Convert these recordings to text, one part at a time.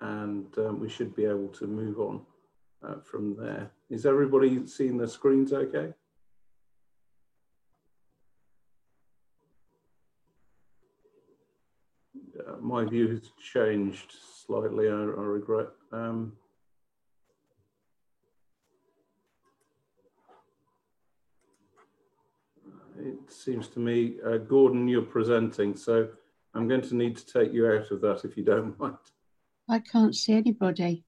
and we should be able to move on from there. Is everybody seeing the screens okay? My view has changed slightly, I regret. It seems to me, Gordon, you're presenting, so I'm going to need to take you out of that if you don't mind. I can't see anybody.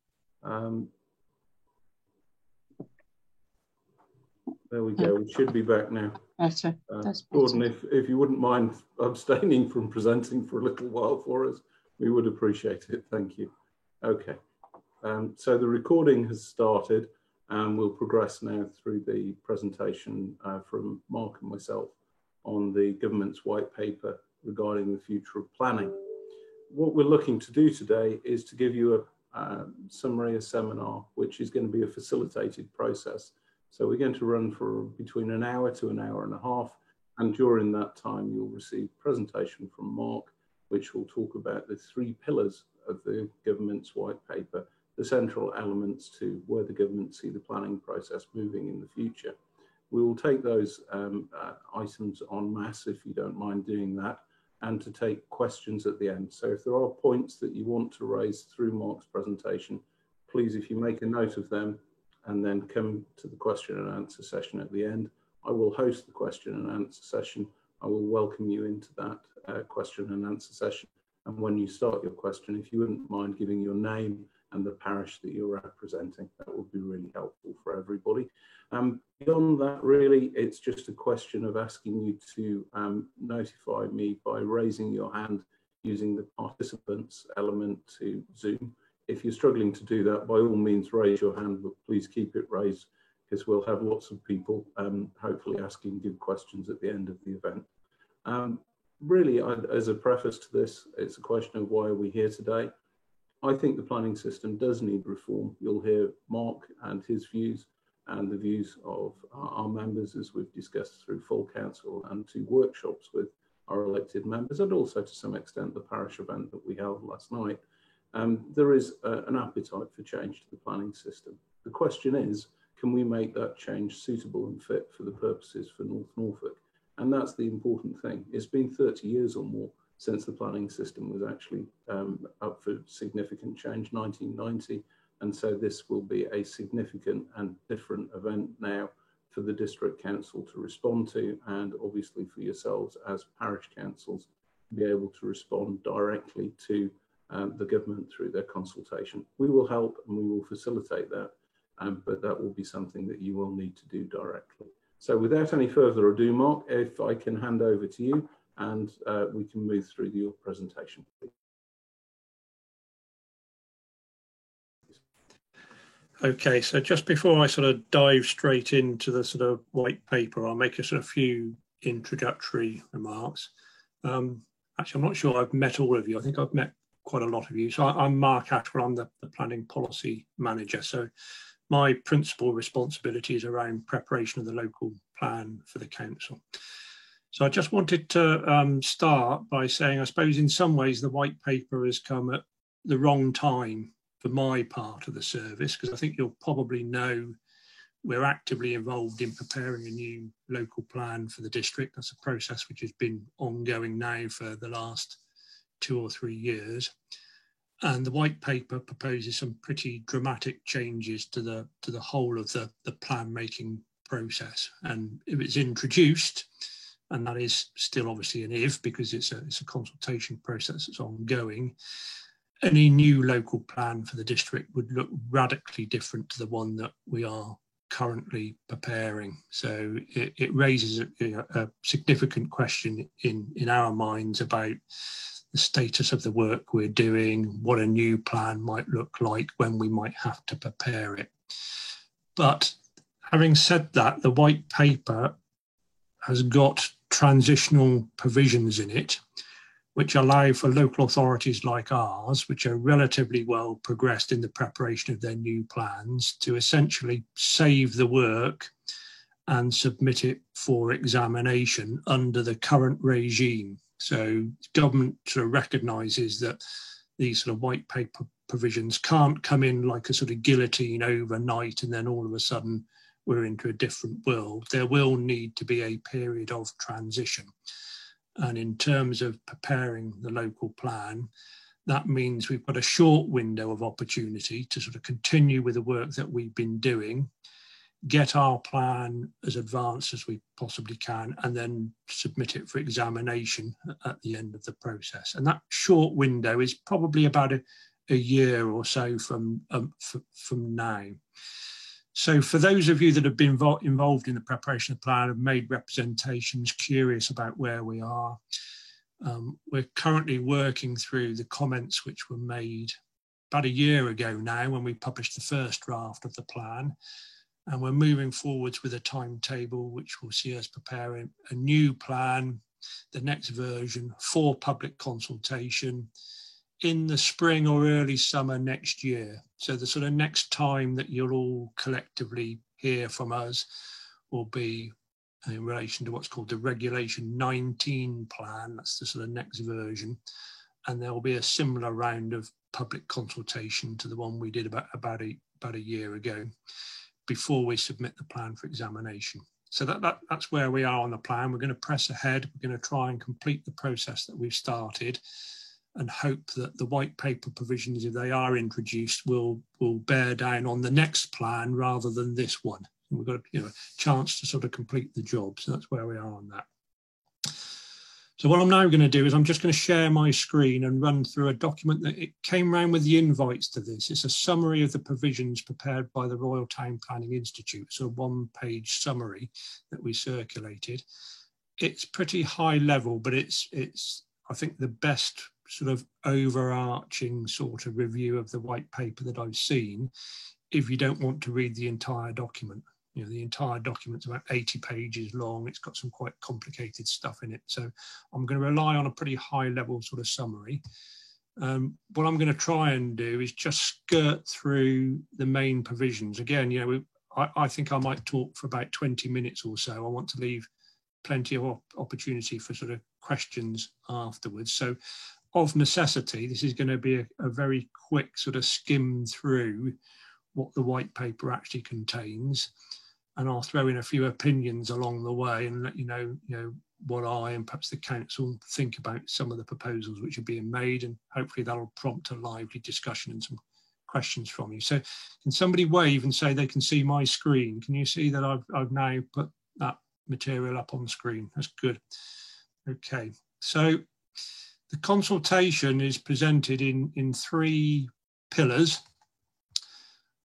There we go, we should be back now. Better. That's better. Gordon, if you wouldn't mind abstaining from presenting for a little while for us, we would appreciate it, thank you. Okay, so the recording has started and we'll progress now through the presentation from Mark and myself on the government's white paper regarding the future of planning. What we're looking to do today is to give you a summary, a seminar, which is going to be a facilitated process. So we're going to run for between an hour to an hour and a half, and during that time you'll receive a presentation from Mark, which will talk about the 3 pillars of the government's white paper, the central elements to where the government see the planning process moving in the future. We will take those items en masse, if you don't mind doing that, and to take questions at the end. So if there are points that you want to raise through Mark's presentation, please, if you make a note of them and then come to the question and answer session at the end. I will host the question and answer session. I will welcome you into that question and answer session. And when you start your question, if you wouldn't mind giving your name and the parish that you're representing, that would be really helpful for everybody. Beyond that, really, it's just a question of asking you to notify me by raising your hand using the participants element to Zoom. If you're struggling to do that, by all means, raise your hand, but please keep it raised because we'll have lots of people hopefully asking good questions at the end of the event. Really, as a preface to this, it's a question of why are we here today? I think the planning system does need reform. You'll hear Mark and his views and the views of our members as we've discussed through full council and 2 workshops with our elected members, and also to some extent the parish event that we held last night. There is an appetite for change to the planning system. The question is, can we make that change suitable and fit for the purposes for North Norfolk? And that's the important thing. It's been 30 years or more since the planning system was actually up for significant change, 1990. And so this will be a significant and different event now for the district council to respond to, and obviously for yourselves as parish councils to be able to respond directly to the government through their consultation. We will help and we will facilitate that, but that will be something that you will need to do directly. So without any further ado, Mark, if I can hand over to you and we can move through your presentation, please. Okay, so just before I sort of dive straight into the sort of white paper, I'll make a sort of few introductory remarks. Actually, I'm not sure I've met all of you. I think I've met quite a lot of you. So I'm Mark Atwell, I'm the Planning Policy Manager. So my principal responsibility is around preparation of the local plan for the council. So I just wanted to start by saying, I suppose in some ways the white paper has come at the wrong time for my part of the service, because I think you'll probably know we're actively involved in preparing a new local plan for the district. That's a process which has been ongoing now for the last 2 or 3 years. And the white paper proposes some pretty dramatic changes to the whole of the plan making process. And if it's introduced, and that is still obviously an if, because it's a consultation process that's ongoing, any new local plan for the district would look radically different to the one that we are currently preparing. So it raises a significant question in our minds about the status of the work we're doing, what a new plan might look like when we might have to prepare it. But having said that, the white paper has got transitional provisions in it which allow for local authorities like ours, which are relatively well progressed in the preparation of their new plans, to essentially save the work and submit it for examination under the current regime. So government sort of recognises that these sort of white paper provisions can't come in like a sort of guillotine overnight and then all of a sudden we're into a different world. There will need to be a period of transition. And in terms of preparing the local plan, that means we've got a short window of opportunity to sort of continue with the work that we've been doing, get our plan as advanced as we possibly can, and then submit it for examination at the end of the process. And that short window is probably about a year or so from now. So for those of you that have been involved in the preparation of the plan, have made representations, curious about where we are, we're currently working through the comments which were made about a year ago now when we published the first draft of the plan. And we're moving forwards with a timetable which will see us preparing a new plan, the next version, for public consultation in the spring or early summer next year. So the sort of next time that you'll all collectively hear from us will be in relation to what's called the Regulation 19 plan. That's the sort of next version. And there will be a similar round of public consultation to the one we did about a year ago before we submit the plan for examination. So that's where we are on the plan. We're going to press ahead. We're going to try and complete the process that we've started and hope that the white paper provisions, if they are introduced, will bear down on the next plan rather than this one. And we've got a chance to sort of complete the job. So that's where we are on that. So what I'm now going to do is I'm just going to share my screen and run through a document that it came around with the invites to this. It's a summary of the provisions prepared by the Royal Town Planning Institute. So a one-page summary that we circulated. It's pretty high level, but it's I think the best sort of overarching sort of review of the white paper that I've seen if you don't want to read the entire document. The entire document's about 80 pages long. It's got some quite complicated stuff in it. So I'm going to rely on a pretty high level sort of summary. What I'm going to try and do is just skirt through the main provisions. Again, I think I might talk for about 20 minutes or so. I want to leave plenty of opportunity for sort of questions afterwards. So of necessity, this is going to be a very quick sort of skim through what the white paper actually contains. And I'll throw in a few opinions along the way and let you know what I and perhaps the council think about some of the proposals which are being made, and hopefully that'll prompt a lively discussion and some questions from you. So can somebody wave and say they can see my screen? Can you see that I've now put that material up on the screen? That's good. Okay, so the consultation is presented in three pillars.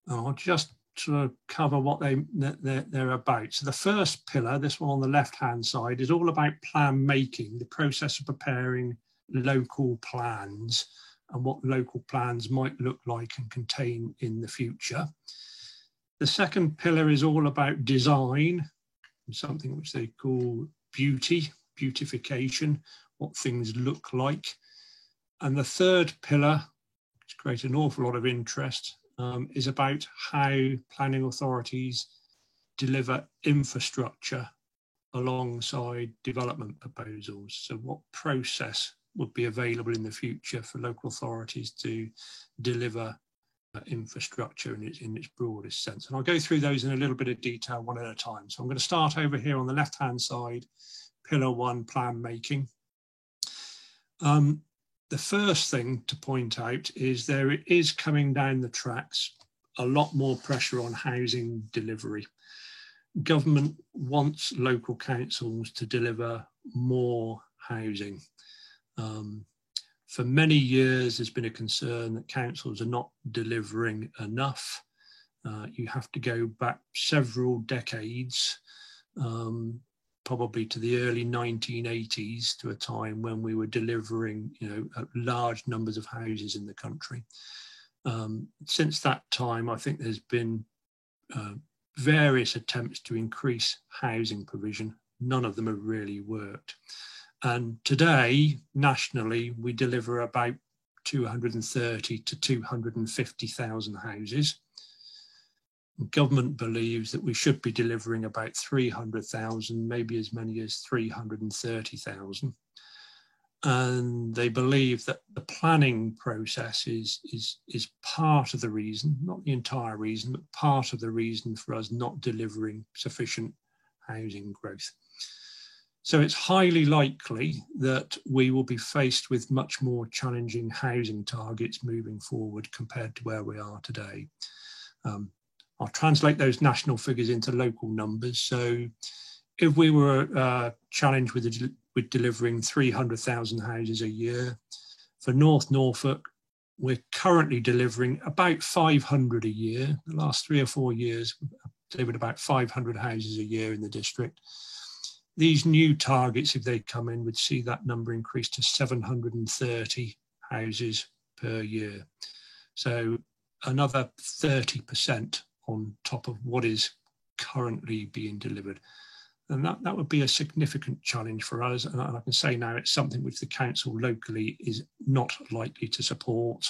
I'll just sort of cover what they're about. So the first pillar, this one on the left-hand side, is all about plan making, the process of preparing local plans and what local plans might look like and contain in the future. The second pillar is all about design, something which they call beautification, what things look like. And the third pillar, which creates an awful lot of interest, is about how planning authorities deliver infrastructure alongside development proposals. So what process would be available in the future for local authorities to deliver infrastructure in its broadest sense. And I'll go through those in a little bit of detail one at a time. So I'm going to start over here on the left-hand side, Pillar 1, plan making. The first thing to point out is there is coming down the tracks a lot more pressure on housing delivery. Government wants local councils to deliver more housing. For many years, there's been a concern that councils are not delivering enough. You have to go back several decades, probably to the early 1980s, to a time when we were delivering, large numbers of houses in the country. Since that time, I think there's been various attempts to increase housing provision. None of them have really worked. And today, nationally, we deliver about 230 to 250,000 houses. Government believes that we should be delivering about 300,000, maybe as many as 330,000. and they believe that the planning process is part of the reason, not the entire reason, but part of the reason for us not delivering sufficient housing growth. So it's highly likely that we will be faced with much more challenging housing targets moving forward compared to where we are today. I'll translate those national figures into local numbers. So if we were challenged with delivering 300,000 houses a year, for North Norfolk, we're currently delivering about 500 a year. The last 3 or 4 years, we've delivered about 500 houses a year in the district. These new targets, if they come in, would see that number increase to 730 houses per year. So another 30% on top of what is currently being delivered. And that would be a significant challenge for us. And I can say now it's something which the council locally is not likely to support.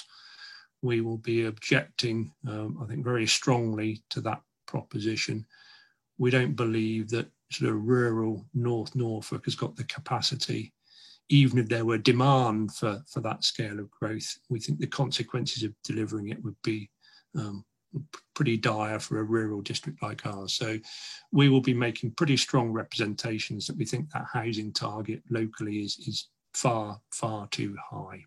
We will be objecting, I think, very strongly to that proposition. We don't believe that sort of rural North Norfolk has got the capacity, even if there were demand for that scale of growth. We think the consequences of delivering it would be pretty dire for a rural district like ours. So we will be making pretty strong representations that we think that housing target locally is far, far too high.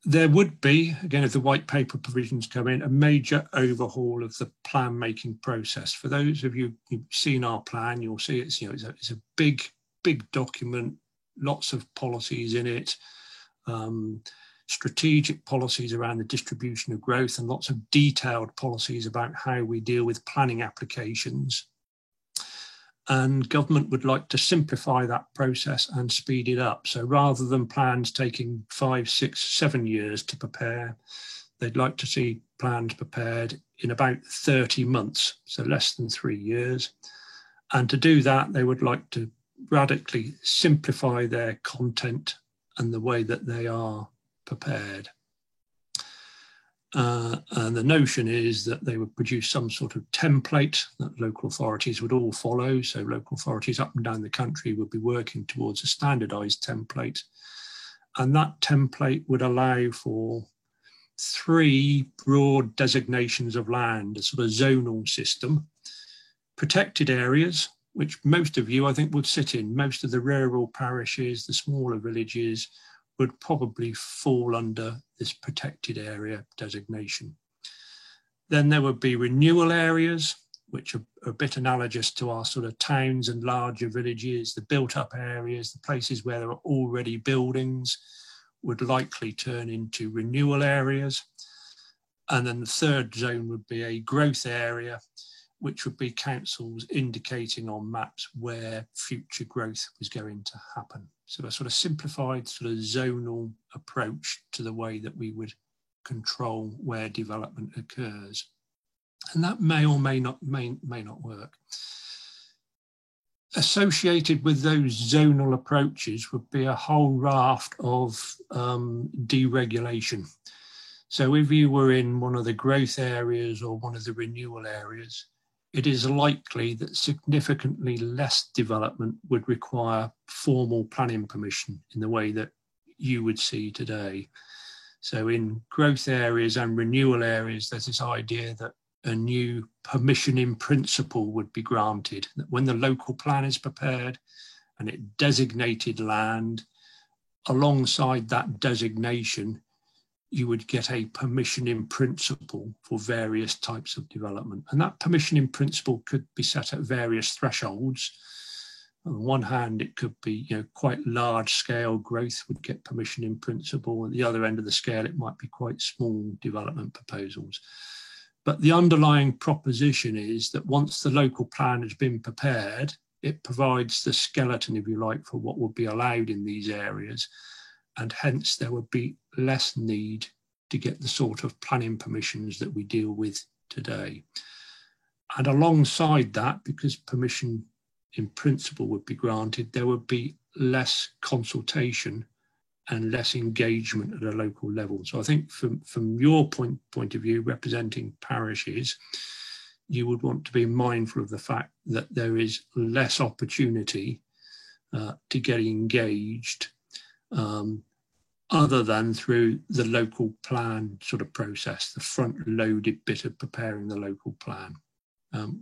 There would be, again, if the white paper provisions come in, a major overhaul of the plan making process. For those of you who've seen our plan, you'll see it's, you know, it's a big document, lots of policies in it, strategic policies around the distribution of growth, and lots of detailed policies about how we deal with planning applications. And government would like to simplify that process and speed it up. So rather than plans taking 5, 6, 7 years to prepare, they'd like to see plans prepared in about 30 months, so less than 3 years. And to do that, they would like to radically simplify their content and the way that they are prepared. And the notion is that they would produce some sort of template that local authorities would all follow. So local authorities up and down the country would be working towards a standardised template. And that template would allow for 3 broad designations of land, a sort of zonal system, protected areas, which most of you, I think, would sit in. Most of the rural parishes, the smaller villages, would probably fall under this protected area designation. Then there would be renewal areas, which are a bit analogous to our sort of towns and larger villages. The built up areas, the places where there are already buildings, would likely turn into renewal areas. And then the third zone would be a growth area, which would be councils indicating on maps where future growth was going to happen. So a sort of simplified sort of zonal approach to the way that we would control where development occurs. And that may or may not work. Associated with those zonal approaches would be a whole raft of deregulation. So if you were in one of the growth areas or one of the renewal areas, it is likely that significantly less development would require formal planning permission in the way that you would see today. So in growth areas and renewal areas, there's this idea that a new permission in principle would be granted, that when the local plan is prepared and it designated land, alongside that designation, you would get a permission in principle for various types of development. And that permission in principle could be set at various thresholds. On one hand, it could be, you know, quite large scale growth would get permission in principle. At the other end of the scale, it might be quite small development proposals. But the underlying proposition is that once the local plan has been prepared, it provides the skeleton, if you like, for what would be allowed in these areas. And hence there would be less need to get the sort of planning permissions that we deal with today. And alongside that, because permission in principle would be granted, there would be less consultation and less engagement at a local level. So I think from your point of view, representing parishes, you would want to be mindful of the fact that there is less opportunity to get engaged, other than through the local plan sort of process, the front-loaded bit of preparing the local plan,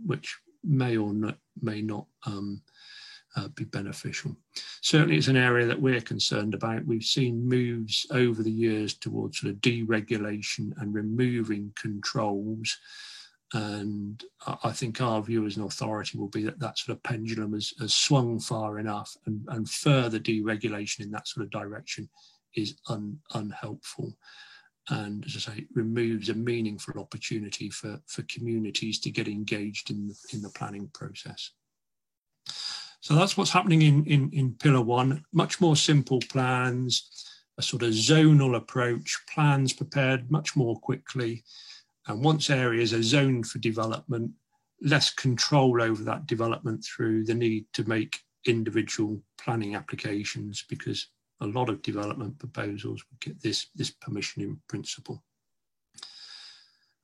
which may or may not be beneficial. Certainly it's an area that we're concerned about. We've seen moves over the years towards sort of deregulation and removing controls. And I think our view as an authority will be that that sort of pendulum has swung far enough, and further deregulation in that sort of direction is unhelpful. And as I say, removes a meaningful opportunity for communities to get engaged in the planning process. So that's what's happening in Pillar 1, much more simple plans, a sort of zonal approach, plans prepared much more quickly. And once areas are zoned for development, less control over that development through the need to make individual planning applications, because a lot of development proposals would get this permission in principle.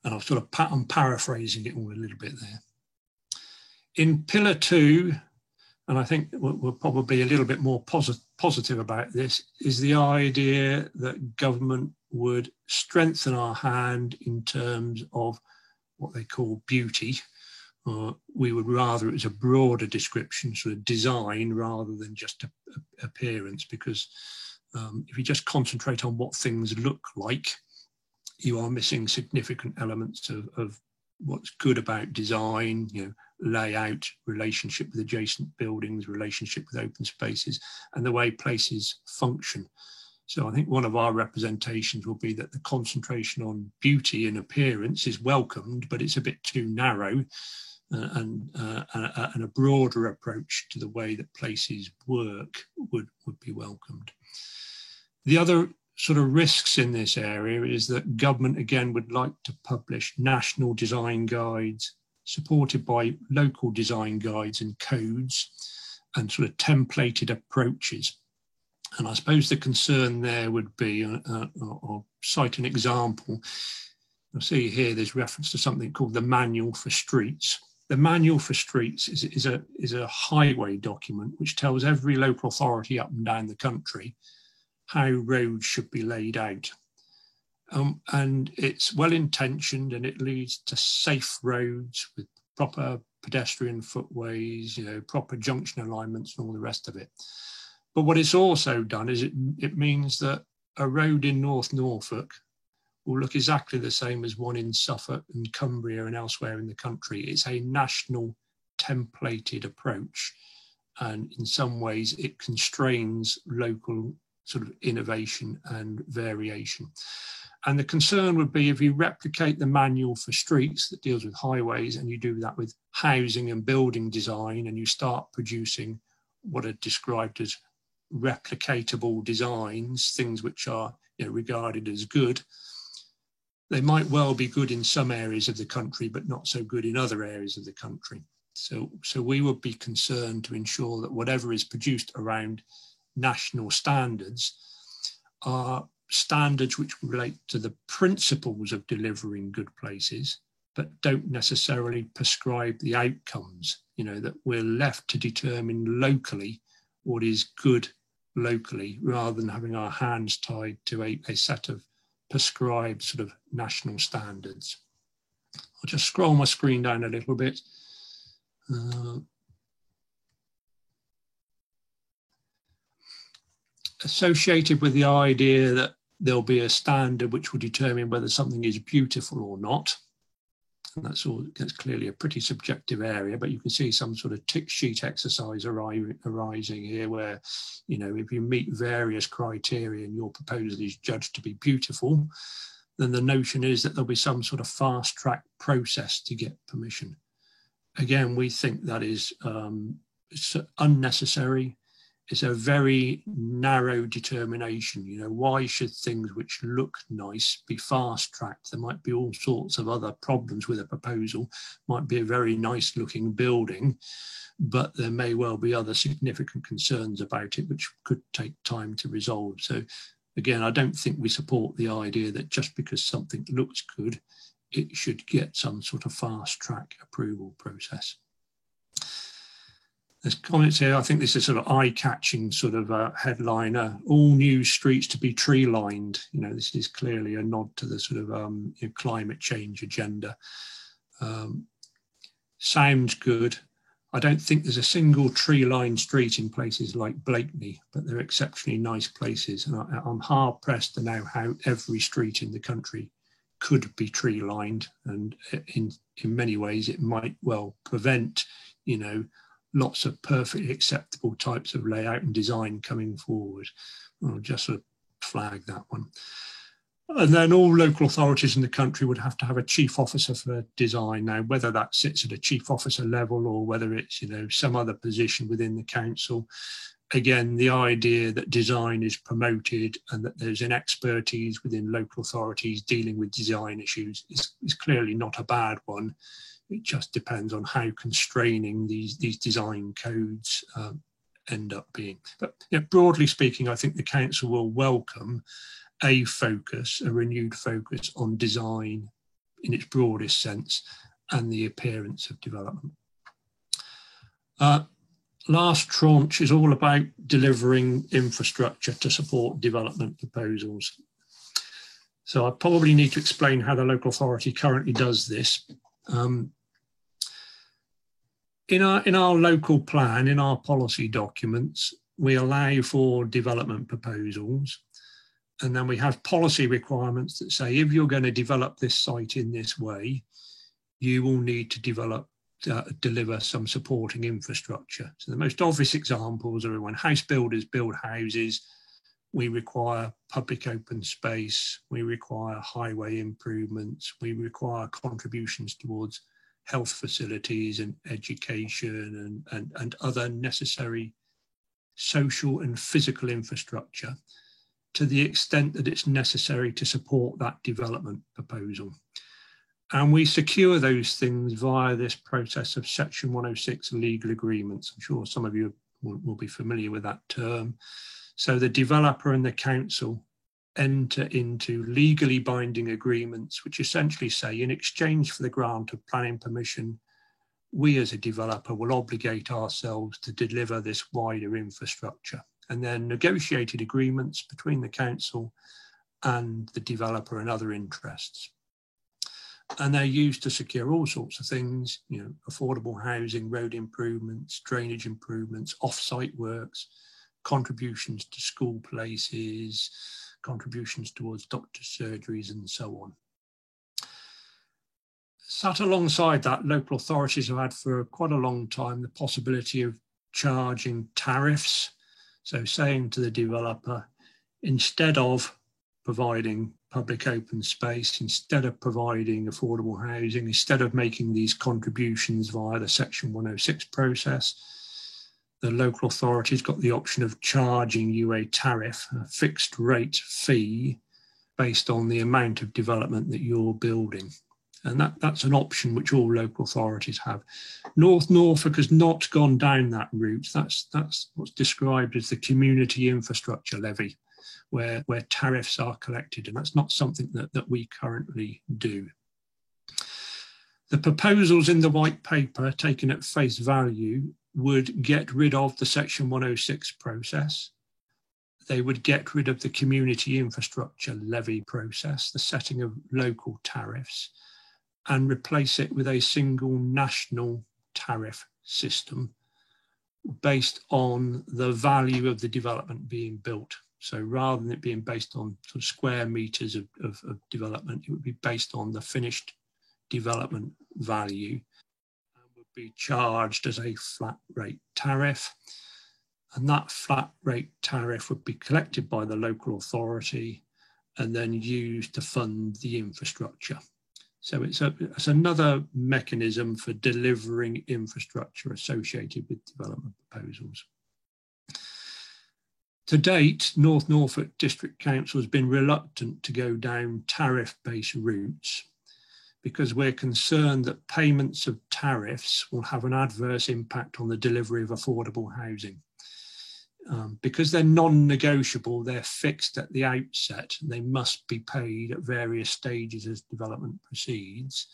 And I'm paraphrasing it all a little bit there. In Pillar 2, and I think we're probably a little bit more positive about this, is the idea that government would strengthen our hand in terms of what they call beauty. We would rather it was a broader description, sort of design, rather than just appearance, because if you just concentrate on what things look like, you are missing significant elements of what's good about design, layout, relationship with adjacent buildings, relationship with open spaces, and the way places function. So I think one of our representations will be that the concentration on beauty and appearance is welcomed, but it's a bit too narrow, and a broader approach to the way that places work would be welcomed. The other sort of risks in this area is that government again would like to publish national design guides supported by local design guides and codes and sort of templated approaches. And I suppose the concern there would be, I'll cite an example. You'll see here there's reference to something called the Manual for Streets. The Manual for Streets is a highway document which tells every local authority up and down the country how roads should be laid out. And it's well intentioned, and it leads to safe roads with proper pedestrian footways, proper junction alignments and all the rest of it. But what it's also done is it means that a road in North Norfolk will look exactly the same as one in Suffolk and Cumbria and elsewhere in the country. It's a national templated approach, and in some ways it constrains local sort of innovation and variation. And the concern would be if you replicate the Manual for Streets that deals with highways, and you do that with housing and building design, and you start producing what are described as replicatable designs, things which are regarded as good. They might well be good in some areas of the country, but not so good in other areas of the country. So we would be concerned to ensure that whatever is produced around national standards are standards which relate to the principles of delivering good places, but don't necessarily prescribe the outcomes, that we're left to determine locally what is good locally, rather than having our hands tied to a set of prescribed sort of national standards. I'll just scroll my screen down a little bit. Associated with the idea that there'll be a standard which will determine whether something is beautiful or not. And that's clearly a pretty subjective area, but you can see some sort of tick sheet exercise arising here where, if you meet various criteria and your proposal is judged to be beautiful, then the notion is that there'll be some sort of fast track process to get permission. Again, we think that is unnecessary. It's a very narrow determination. Why should things which look nice be fast tracked? There might be all sorts of other problems with a proposal. Might be a very nice looking building, but there may well be other significant concerns about it which could take time to resolve. So again, I don't think we support the idea that just because something looks good, it should get some sort of fast track approval process. There's comments here. I think this is sort of eye-catching sort of headliner. All new streets to be tree-lined. You know, this is clearly a nod to the sort of you know, climate change agenda. Sounds good. I don't think there's a single tree-lined street in places like Blakeney, but they're exceptionally nice places. And I'm hard-pressed to know how every street in the country could be tree-lined. And in many ways, it might well prevent, you know, lots of perfectly acceptable types of layout and design coming forward. I'll just sort of flag that one. And then all local authorities in the country would have to have a chief officer for design. Now, whether that sits at a chief officer level or whether it's, you know, some other position within the council, again, the idea that design is promoted and that there's an expertise within local authorities dealing with design issues is clearly not a bad one. It just depends on how constraining these design codes end up being. But yeah, broadly speaking, I think the council will welcome a renewed focus on design in its broadest sense and the appearance of development. Last tranche is all about delivering infrastructure to support development proposals. So I probably need to explain how the local authority currently does this. In our local plan, in our policy documents, we allow for development proposals, and then we have policy requirements that say if you're going to develop this site in this way, you will need to deliver some supporting infrastructure. So the most obvious examples are when house builders build houses, we require public open space, we require highway improvements, we require contributions towards health facilities and education and other necessary social and physical infrastructure to the extent that it's necessary to support that development proposal. And we secure those things via this process of Section 106 legal agreements. I'm sure some of you will be familiar with that term. So the developer and the council enter into legally binding agreements, which essentially say in exchange for the grant of planning permission, we as a developer will obligate ourselves to deliver this wider infrastructure. And then negotiated agreements between the council and the developer and other interests. And they're used to secure all sorts of things, you know, affordable housing, road improvements, drainage improvements, off-site works, contributions to school places, contributions towards doctor surgeries and so on. Sat alongside that, local authorities have had for quite a long time the possibility of charging tariffs. So saying to the developer, instead of providing public open space, instead of providing affordable housing, instead of making these contributions via the Section 106 process, the local authority's got the option of charging you a tariff, a fixed rate fee, based on the amount of development that you're building. And that's an option which all local authorities have. North Norfolk has not gone down that route. That's what's described as the community infrastructure levy, where tariffs are collected, and that's not something that we currently do. The proposals in the white paper, taken at face value, would get rid of the Section 106 process. They would get rid of the community infrastructure levy process, the setting of local tariffs, and replace it with a single national tariff system based on the value of the development being built. So rather than it being based on sort of square meters of development, it would be based on the finished development value and would be charged as a flat rate tariff. And that flat rate tariff would be collected by the local authority and then used to fund the infrastructure. So it's another mechanism for delivering infrastructure associated with development proposals. To date, North Norfolk District Council has been reluctant to go down tariff-based routes because we're concerned that payments of tariffs will have an adverse impact on the delivery of affordable housing. Because they're non-negotiable, they're fixed at the outset, and they must be paid at various stages as development proceeds.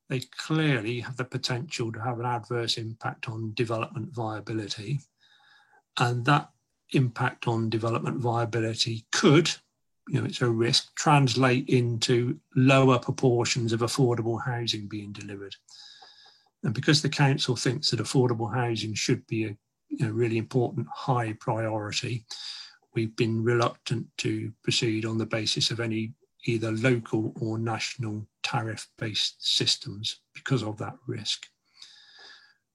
they clearly have the potential to have an adverse impact on development viability. And that impact on development viability could, it's a risk, translate into lower proportions of affordable housing being delivered. And because the council thinks that affordable housing should be a really important high priority, we've been reluctant to proceed on the basis of any either local or national tariff-based systems because of that risk.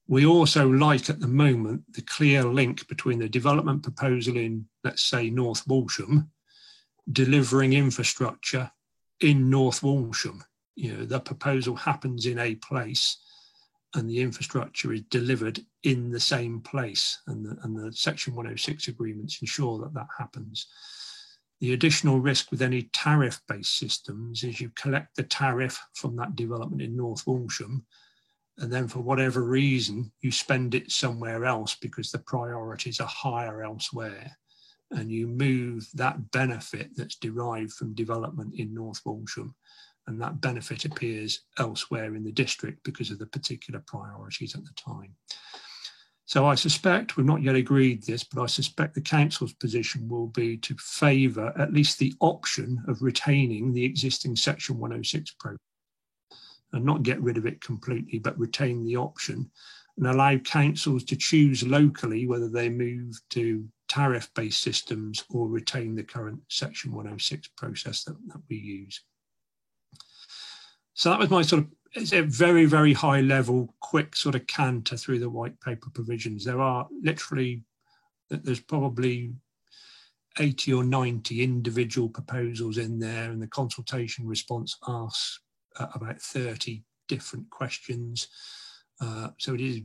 We also like at the moment the clear link between the development proposal in, let's say, North Walsham, delivering infrastructure in North Walsham. The proposal happens in a place and the infrastructure is delivered in the same place, and the Section 106 agreements ensure that that happens. The additional risk with any tariff-based systems is you collect the tariff from that development in North Walsham, and then for whatever reason, you spend it somewhere else because the priorities are higher elsewhere. And you move that benefit that's derived from development in North Walsham, and that benefit appears elsewhere in the district because of the particular priorities at the time. So I suspect, we've not yet agreed this, but I suspect the council's position will be to favour at least the option of retaining the existing Section 106 programme and not get rid of it completely, but retain the option and allow councils to choose locally whether they move to tariff-based systems or retain the current Section 106 process that we use. So that was my it's a very, very high level, quick canter through the white paper provisions. There's probably 80 or 90 individual proposals in there, and the consultation response asks about 30 different questions. So it is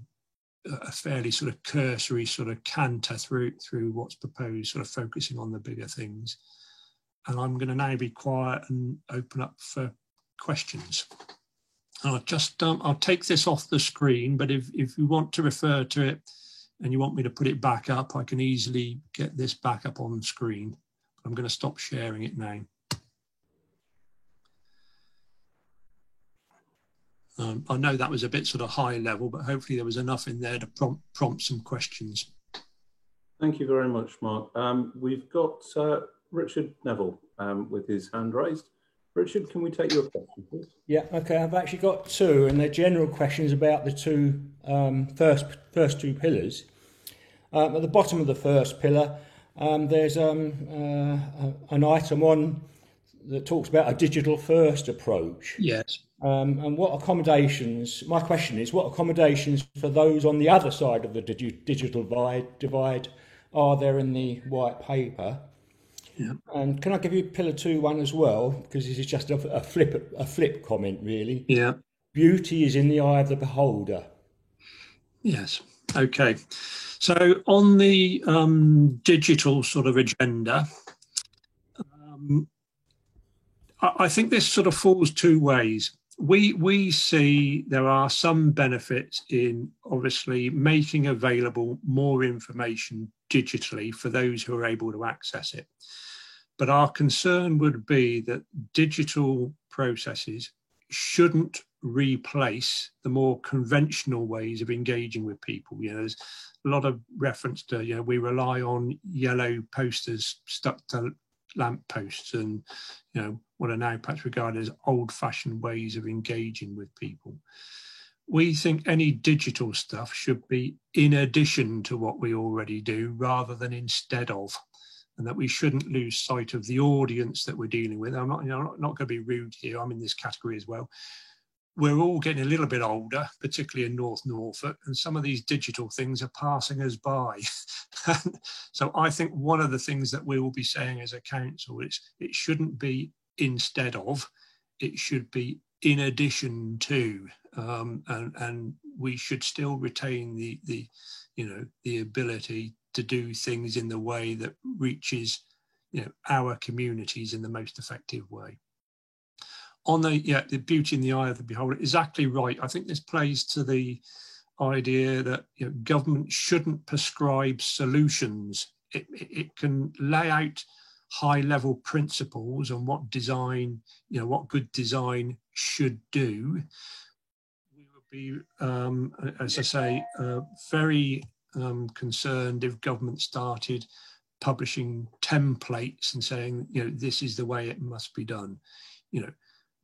a fairly cursory canter through what's proposed, focusing on the bigger things. And I'm going to now be quiet and open up for questions. And I'll take this off the screen, but if you want to refer to it and you want me to put it back up, I can easily get this back up on the screen. I'm going to stop sharing it now. I know that was a bit high level, but hopefully there was enough in there to prompt some questions. Thank you very much, Mark. We've got Richard Neville with his hand raised. Richard, can we take your question, please? Yeah, okay. I've actually got two, and they're general questions about the two first two pillars. At the bottom of the first pillar, there's an item on that talks about a digital first approach. Yes. And what accommodations, my question is, what accommodations for those on the other side of the digital divide are there in the white paper? Yeah. And can I give you pillar 2 one as well? Because this is just a flip comment, really. Yeah. Beauty is in the eye of the beholder. Yes. Okay. So on the digital agenda, I think this falls two ways. We see there are some benefits in obviously making available more information digitally for those who are able to access it. But our concern would be that digital processes shouldn't replace the more conventional ways of engaging with people. There's a lot of reference to, we rely on yellow posters stuck to lamp posts and, what are now perhaps regarded as old-fashioned ways of engaging with people. We think any digital stuff should be in addition to what we already do rather than instead of, and that we shouldn't lose sight of the audience that we're dealing with. I'm not going to be rude here. I'm in this category as well. We're all getting a little bit older, particularly in North Norfolk, and some of these digital things are passing us by. So I think one of the things that we will be saying as a council is it shouldn't be instead of, it should be in addition to, and we should still retain the ability to do things in the way that reaches our communities in the most effective way. On the beauty in the eye of the beholder, exactly right. I think this plays to the idea that government shouldn't prescribe solutions. It can lay out high-level principles on what design, what good design should do, be, as I say, very concerned if government started publishing templates and saying, you know, this is the way it must be done. You know,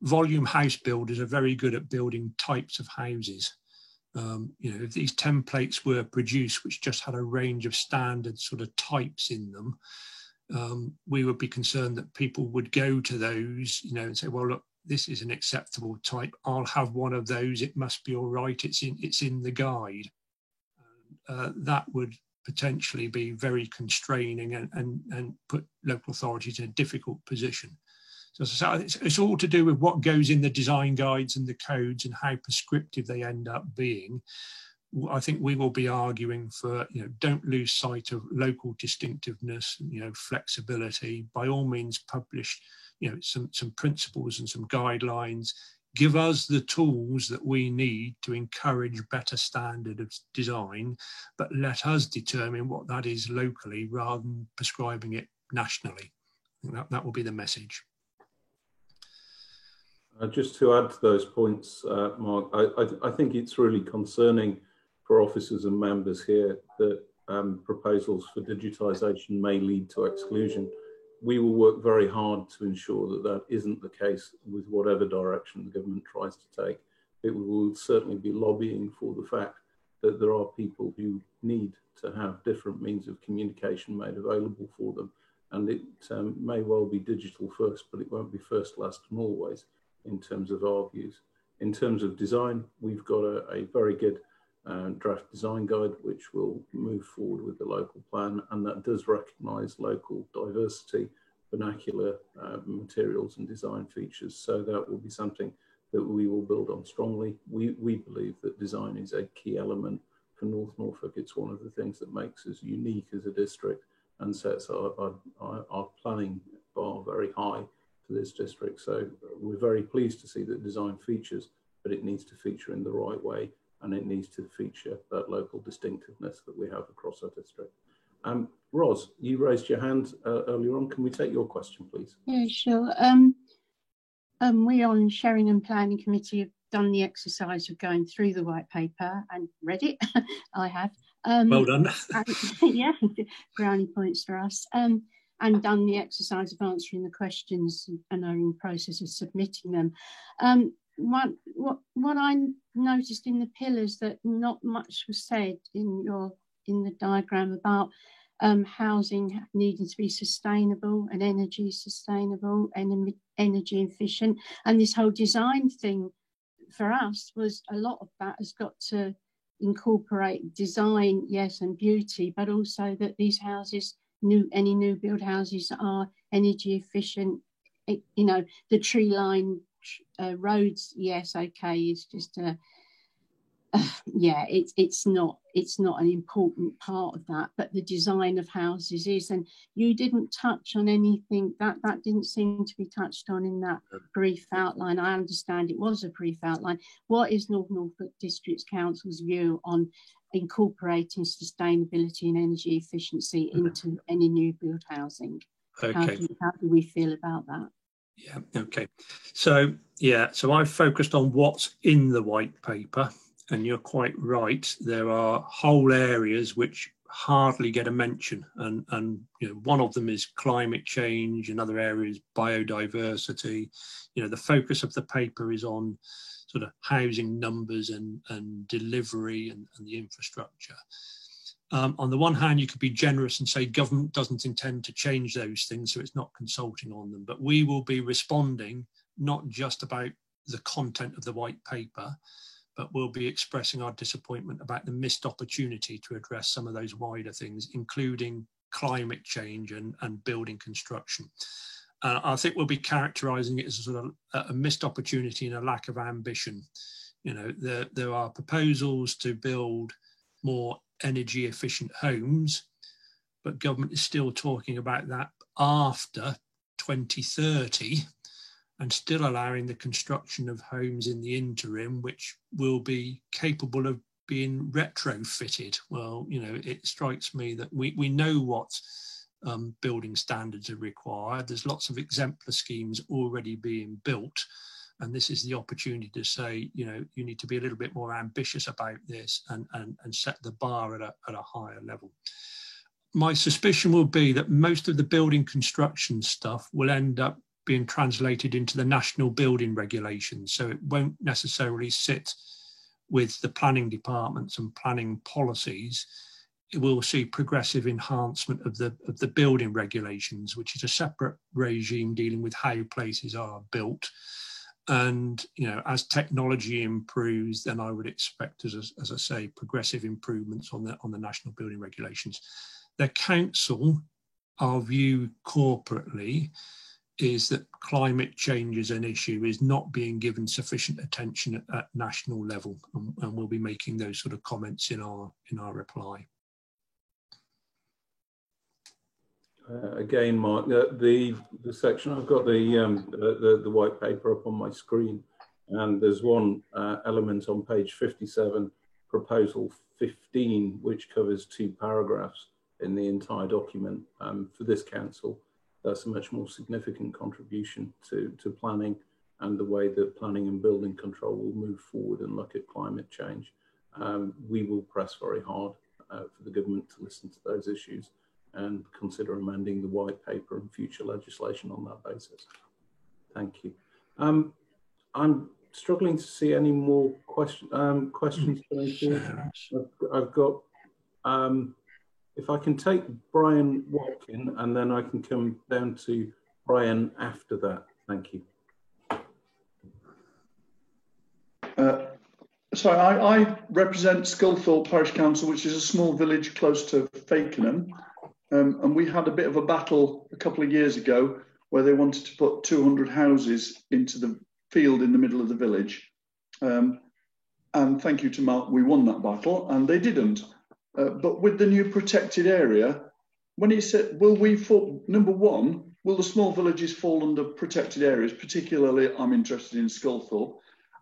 volume house builders are very good at building types of houses. You know, if these templates were produced, which just had a range of standard sort of types in them, we would be concerned that people would go to those, you know, and say, well, look, this is an acceptable type. I'll have one of those. It must be all right. It's in the guide. That would potentially be very constraining and put local authorities in a difficult position. So it's all to do with what goes in the design guides and the codes and how prescriptive they end up being. I think we will be arguing for, you know, don't lose sight of local distinctiveness, you know, flexibility. By all means, publish, you know, some principles and some guidelines. Give us the tools that we need to encourage better standard of design, but let us determine what that is locally rather than prescribing it nationally. I think that will be the message. Just to add to those points, Mark, I think it's really concerning for officers and members here that proposals for digitisation may lead to exclusion. We will work very hard to ensure that that isn't the case with whatever direction the government tries to take. It will certainly be lobbying for the fact that there are people who need to have different means of communication made available for them. And it may well be digital first, but it won't be first, last and always in terms of our views. In terms of design, we've got a very good draft design guide, which will move forward with the local plan, and that does recognise local diversity, vernacular materials and design features. So that will be something that we will build on strongly. We believe that design is a key element for North Norfolk. It's one of the things that makes us unique as a district and sets our planning bar very high for this district. So we're very pleased to see that design features, but it needs to feature in the right way, and it needs to feature that local distinctiveness that we have across our district. Ros, you raised your hand earlier on. Can we take your question, please? Yeah, sure. We on Sheringham Planning Committee have done the exercise of going through the white paper and read it. I have. Well done. Yeah, brownie points for us. And done the exercise of answering the questions and are in the process of submitting them. What I noticed in the pillars that not much was said in the diagram about housing needing to be sustainable and energy sustainable and energy efficient, and this whole design thing for us was a lot of that has got to incorporate design, yes, and beauty, but also that these houses, any new build houses, are energy efficient. You know, the tree line roads, yes, okay, it's just yeah, it's not an important part of that, but the design of houses is. And you didn't touch on anything that didn't seem to be touched on in that brief outline. I understand it was a brief outline. What is North Norfolk District Council's view on incorporating sustainability and energy efficiency into any new build housing? Okay. How do we feel about that? Yeah, okay. So, yeah, so I've focused on what's in the white paper, and you're quite right. There are whole areas which hardly get a mention, and you know, one of them is climate change, another area is biodiversity. You know, the focus of the paper is on sort of housing numbers and delivery and the infrastructure. On the one hand, you could be generous and say government doesn't intend to change those things, so it's not consulting on them. But we will be responding not just about the content of the white paper, but we'll be expressing our disappointment about the missed opportunity to address some of those wider things, including climate change and building construction. I think we'll be characterising it as a sort of a missed opportunity and a lack of ambition. You know, there are proposals to build more energy efficient homes, but government is still talking about that after 2030 and still allowing the construction of homes in the interim, which will be capable of being retrofitted. Well, you know, it strikes me that we know what building standards are required. There's lots of exemplar schemes already being built. And this is the opportunity to say, you know, you need to be a little bit more ambitious about this and set the bar at a higher level. My suspicion will be that most of the building construction stuff will end up being translated into the national building regulations. So it won't necessarily sit with the planning departments and planning policies. It will see progressive enhancement of the building regulations, which is a separate regime dealing with how places are built. And, you know, as technology improves, then I would expect, as I say, progressive improvements on the national building regulations. The council, our view corporately, is that climate change as an issue is not being given sufficient attention at national level, and we'll be making those sort of comments in our reply. Again, Mark, the section, I've got the white paper up on my screen, and there's one element on page 57, proposal 15, which covers 2 paragraphs in the entire document. For this council, that's a much more significant contribution to planning and the way that planning and building control will move forward and look at climate change. We will press very hard for the government to listen to those issues and consider amending the white paper and future legislation on that basis. Thank you. I'm struggling to see any more questions coming forward. I've got, if I can take Brian Watkin, and then I can come down to Brian after that. Thank you. Sorry, I represent Sculthorpe Parish Council, which is a small village close to Fakenham. And we had a bit of a battle a couple of years ago where they wanted to put 200 houses into the field in the middle of the village. And thank you to Mark, we won that battle, and they didn't. But with the new protected area, when he said, will we fall, number one, will the small villages fall under protected areas? Particularly, I'm interested in Sculthorpe.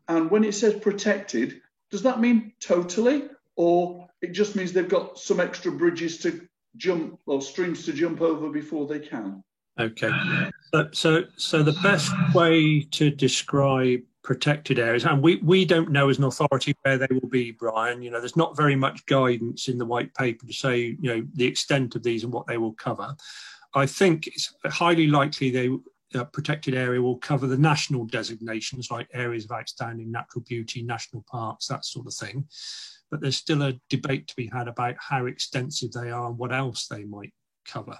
And when it says protected, does that mean totally? Or it just means they've got some extra bridges to jump or streams to jump over before they can? Okay, so the best way to describe protected areas, and we don't know as an authority where they will be, Brian. You know, there's not very much guidance in the white paper to say, you know, the extent of these and what they will cover. I think it's highly likely the protected area will cover the national designations like areas of outstanding natural beauty, national parks, that sort of thing. But there's still a debate to be had about how extensive they are and what else they might cover.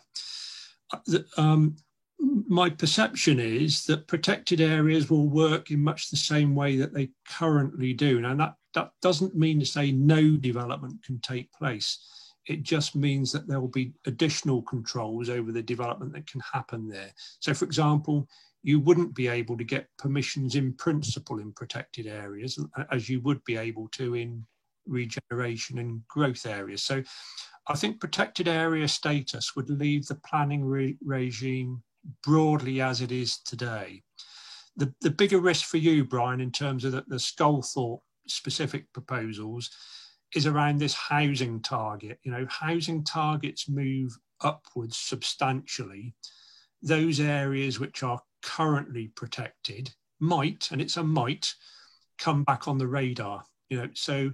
My perception is that protected areas will work in much the same way that they currently do. Now, that doesn't mean to say no development can take place. It just means that there will be additional controls over the development that can happen there. So, for example, you wouldn't be able to get permissions in principle in protected areas as you would be able to in regeneration and growth areas. So I think protected area status would leave the planning regime broadly as it is today. The bigger risk for you, Brian, in terms of the Sculthorpe specific proposals is around this housing target. You know, housing targets move upwards substantially. Those areas which are currently protected might, and it's a might, come back on the radar. You know, so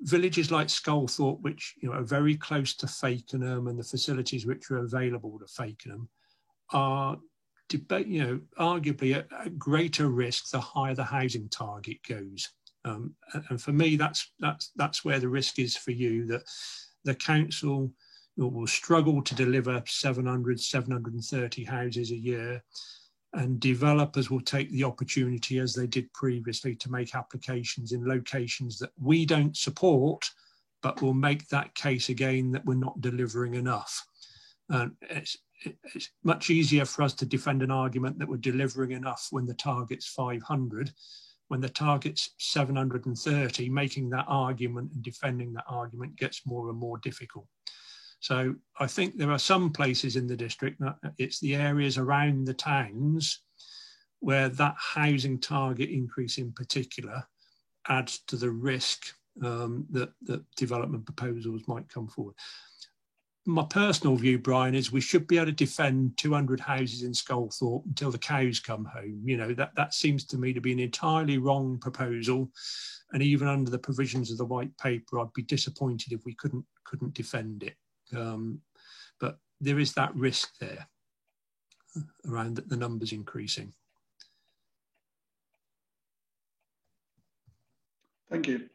villages like Sculthorpe, which, you know, are very close to Fakenham and the facilities which are available to Fakenham, are, you know, arguably at greater risk the higher the housing target goes. And for me, that's where the risk is for you, that the council will struggle to deliver 700, 730 houses a year, and developers will take the opportunity, as they did previously, to make applications in locations that we don't support, but will make that case again that we're not delivering enough. And it's much easier for us to defend an argument that we're delivering enough when the target's 500. When the target's 730, making that argument and defending that argument gets more and more difficult. So I think there are some places in the district, it's the areas around the towns where that housing target increase in particular adds to the risk that development proposals might come forward. my personal view, Brian, is we should be able to defend 200 houses in Sculthorpe until the cows come home. You know, that seems to me to be an entirely wrong proposal. And even under the provisions of the white paper, I'd be disappointed if we couldn't defend it. But there is that risk there around the numbers increasing. Thank you.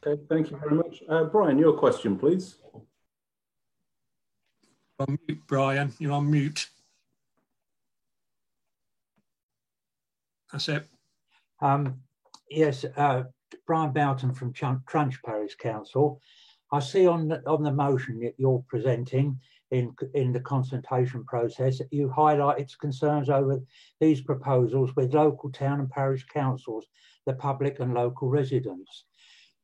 Okay, thank you very much. Brian, your question, please. On mute, Brian, you're on mute. That's it. Yes, Brian Boughton from Trunch Parish Council. I see on the motion that you're presenting in the consultation process, you highlight its concerns over these proposals with local town and parish councils, the public and local residents.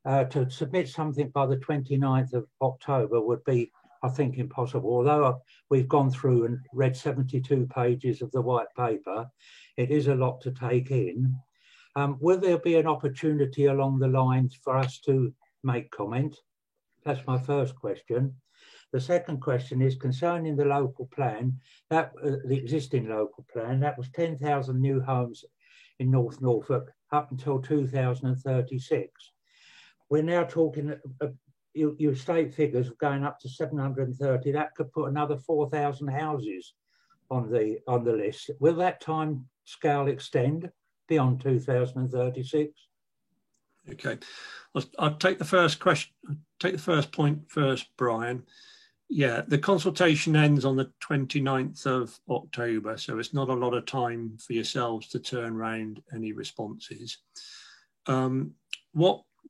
To submit something by the 29th of October would be, I think, impossible. Although we've gone through and read 72 pages of the white paper, it is a lot to take in. Will there be an opportunity along the lines for us to make comment? That's my first question. The second question is concerning the local plan, that the existing local plan, that was 10,000 new homes in North Norfolk up until 2036. We're now talking, you state figures of going up to 730. That could put another 4,000 houses on the list. Will that time scale extend beyond 2036? Okay, I'll take the first question. Take the first point first, Brian. Yeah, the consultation ends on the 29th of October, so it's not a lot of time for yourselves to turn around any responses.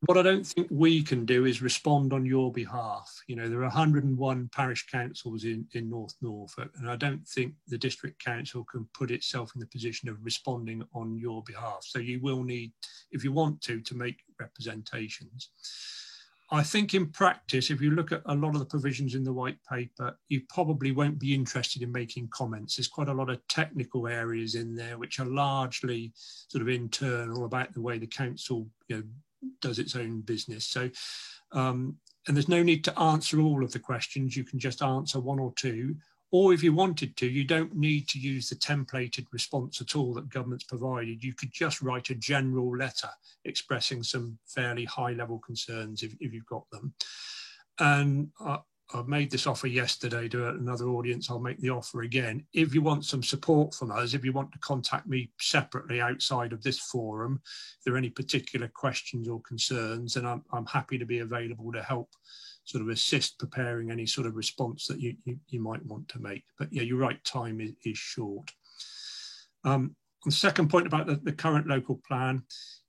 What I don't think we can do is respond on your behalf. You know, there are 101 parish councils in North Norfolk, and I don't think the district council can put itself in the position of responding on your behalf. So you will need, if you want to make representations. I think in practice, if you look at a lot of the provisions in the white paper, you probably won't be interested in making comments. There's quite a lot of technical areas in there which are largely sort of internal about the way the council, you know, does its own business. So, and there's no need to answer all of the questions. You can just answer one or two, or if you wanted to, you don't need to use the templated response at all that government's provided. You could just write a general letter expressing some fairly high level concerns if you've got them. And I made this offer yesterday to another audience. I'll make the offer again. If you want some support from us, if you want to contact me separately outside of this forum, if there are any particular questions or concerns, then I'm happy to be available to help sort of assist preparing any sort of response that you might want to make. But yeah, you're right, time is short. On the second point about the current local plan,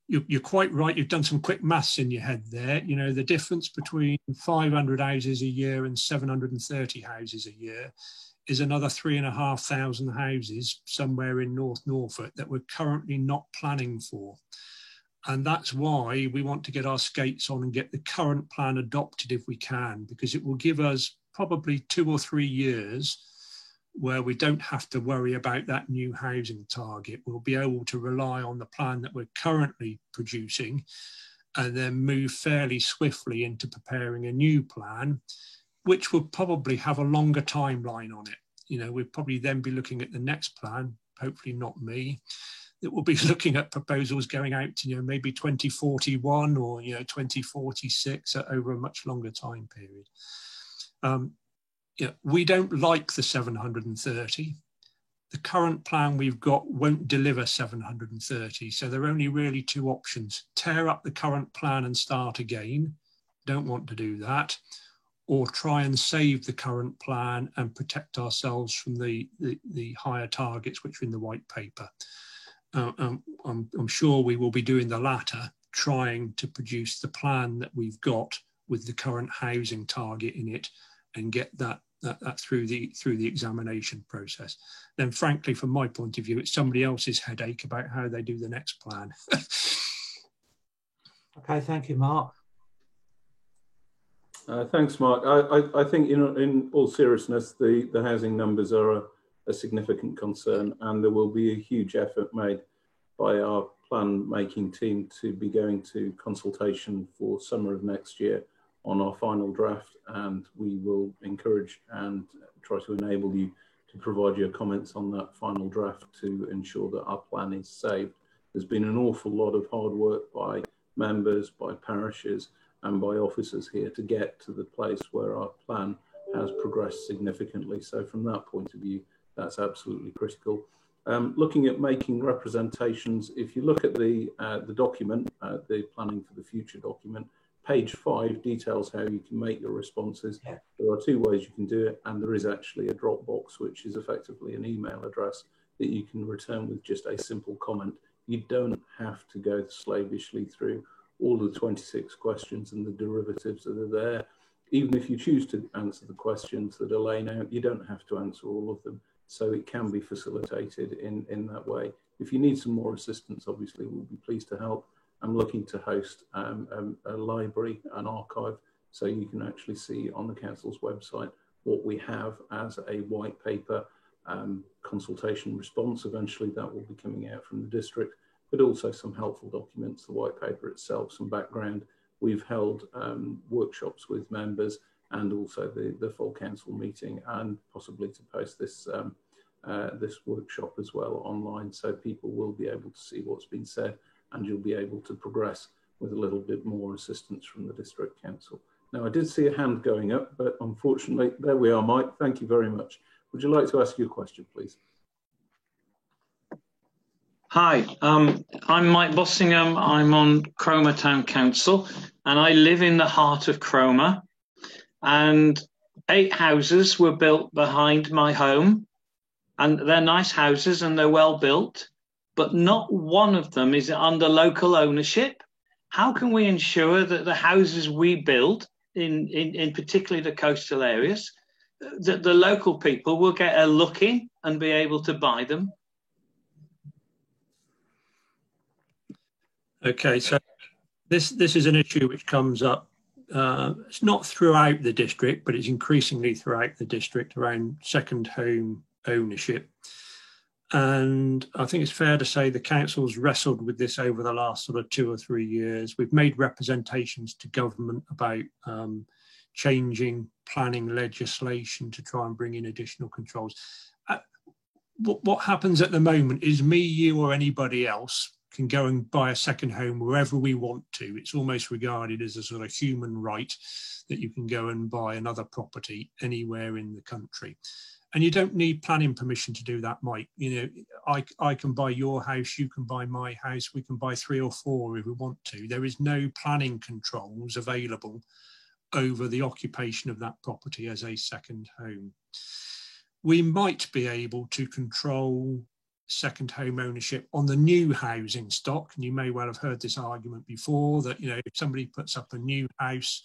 you're quite right. You've done some quick maths in your head there. You know, the difference between 500 houses a year and 730 houses a year is another 3,500 houses somewhere in North Norfolk that we're currently not planning for. And that's why we want to get our skates on and get the current plan adopted if we can, because it will give us probably 2 or 3 years where we don't have to worry about that new housing target. We'll be able to rely on the plan that we're currently producing and then move fairly swiftly into preparing a new plan, which will probably have a longer timeline on it. You know, we'll probably then be looking at the next plan, hopefully not me, that will be looking at proposals going out to, you know, maybe 2041 or, you know, 2046 over a much longer time period. You know, we don't like the 730. The current plan we've got won't deliver 730. So there are only really 2 options: tear up the current plan and start again. Don't want to do that. Or try and save the current plan and protect ourselves from the higher targets which are in the white paper. I'm sure we will be doing the latter, trying to produce the plan that we've got with the current housing target in it and get that through the examination process. Then frankly, from my point of view, it's somebody else's headache about how they do the next plan. Okay, thank you, Mark. Thanks, Mark. I think, you know, in all seriousness, the housing numbers are a significant concern, and there will be a huge effort made by our plan making team to be going to consultation for summer of next year on our final draft, and we will encourage and try to enable you to provide your comments on that final draft to ensure that our plan is saved. There's been an awful lot of hard work by members, by parishes, and by officers here to get to the place where our plan has progressed significantly. So from that point of view, that's absolutely critical. Looking at making representations, if you look at the document, the Planning for the Future document, page 5 details how you can make your responses. Yeah. There are 2 ways you can do it, and there is actually a Dropbox, which is effectively an email address that you can return with just a simple comment. You don't have to go slavishly through all the 26 questions and the derivatives that are there. Even if you choose to answer the questions that are laid out, you don't have to answer all of them. So it can be facilitated in that way. If you need some more assistance, obviously, we'll be pleased to help. I'm looking to host a library, an archive, so you can actually see on the council's website what we have as a white paper consultation response. Eventually that will be coming out from the district, but also some helpful documents, the white paper itself, some background. We've held workshops with members and also the full council meeting, and possibly to post this this workshop as well online, so people will be able to see what's been said, and you'll be able to progress with a little bit more assistance from the district council. Now, I did see a hand going up, but unfortunately, there we are, Mike. Thank you very much. Would you like to ask your question, please? Hi, I'm Mike Bossingham. I'm on Cromer Town Council, and I live in the heart of Cromer. And 8 houses were built behind my home, and they're nice houses and they're well built, but not one of them is under local ownership. How can we ensure that the houses we build, in particularly the coastal areas, that the local people will get a look in and be able to buy them? Okay, so this is an issue which comes up. It's not throughout the district, but it's increasingly throughout the district around second home ownership. And I think it's fair to say the council's wrestled with this over the last sort of 2 or 3 years. We've made representations to government about changing planning legislation to try and bring in additional controls. What happens at the moment is me, you, or anybody else can go and buy a second home wherever we want to. It's almost regarded as a sort of human right that you can go and buy another property anywhere in the country. And you don't need planning permission to do that, Mike. You know, I can buy your house, you can buy my house, we can buy 3 or 4 if we want to. There is no planning controls available over the occupation of that property as a second home. We might be able to control second home ownership on the new housing stock, and you may well have heard this argument before, that, you know, if somebody puts up a new house,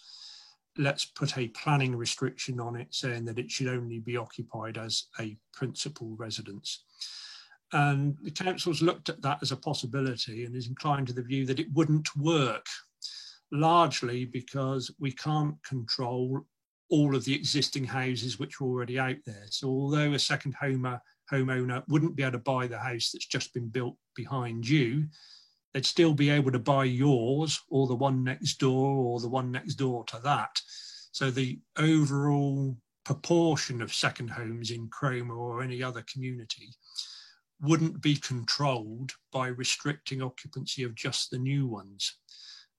let's put a planning restriction on it saying that it should only be occupied as a principal residence. And the council's looked at that as a possibility and is inclined to the view that it wouldn't work, largely because we can't control all of the existing houses which are already out there. So although a second homeowner wouldn't be able to buy the house that's just been built behind you, they'd still be able to buy yours or the one next door or the one next door to that. So the overall proportion of second homes in Cromer or any other community wouldn't be controlled by restricting occupancy of just the new ones.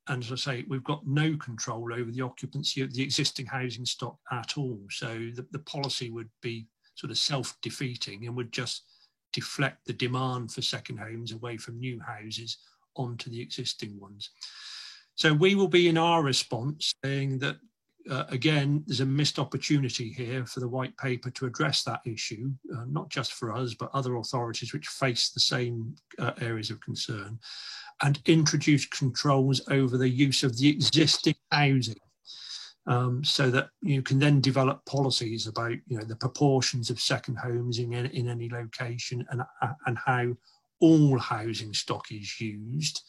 And as I say, we've got no control over the occupancy of the existing housing stock at all. So the policy would be sort of self-defeating and would just deflect the demand for second homes away from new houses onto the existing ones. So we will be in our response saying that, again, there's a missed opportunity here for the white paper to address that issue, not just for us, but other authorities which face the same areas of concern, and introduce controls over the use of the existing housing. So that you can then develop policies about, you know, the proportions of second homes in any location, and how all housing stock is used,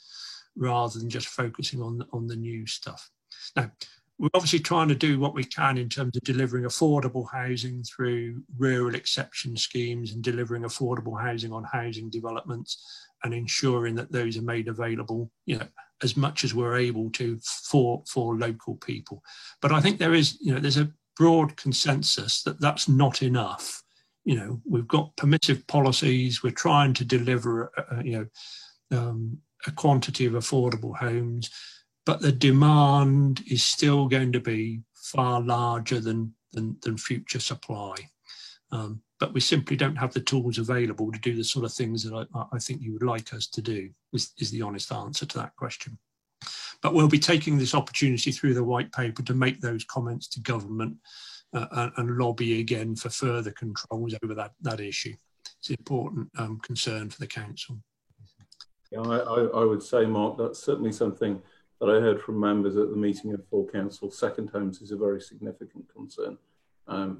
rather than just focusing on the new stuff. Now, we're obviously trying to do what we can in terms of delivering affordable housing through rural exception schemes and delivering affordable housing on housing developments, and ensuring that those are made available, you know, as much as we're able to for local people. But I think there is, there's a broad consensus that that's not enough. We've got permissive policies. We're trying to deliver, a quantity of affordable homes, but the demand is still going to be far larger than future supply. But we simply don't have the tools available to do the sort of things that I think you would like us to do, is the honest answer to that question. But we'll be taking this opportunity through the white paper to make those comments to government and lobby again for further controls over that issue. It's an important concern for the council. Yeah, I would say, Mark, that's certainly something that I heard from members at the meeting of full council. Second homes is a very significant concern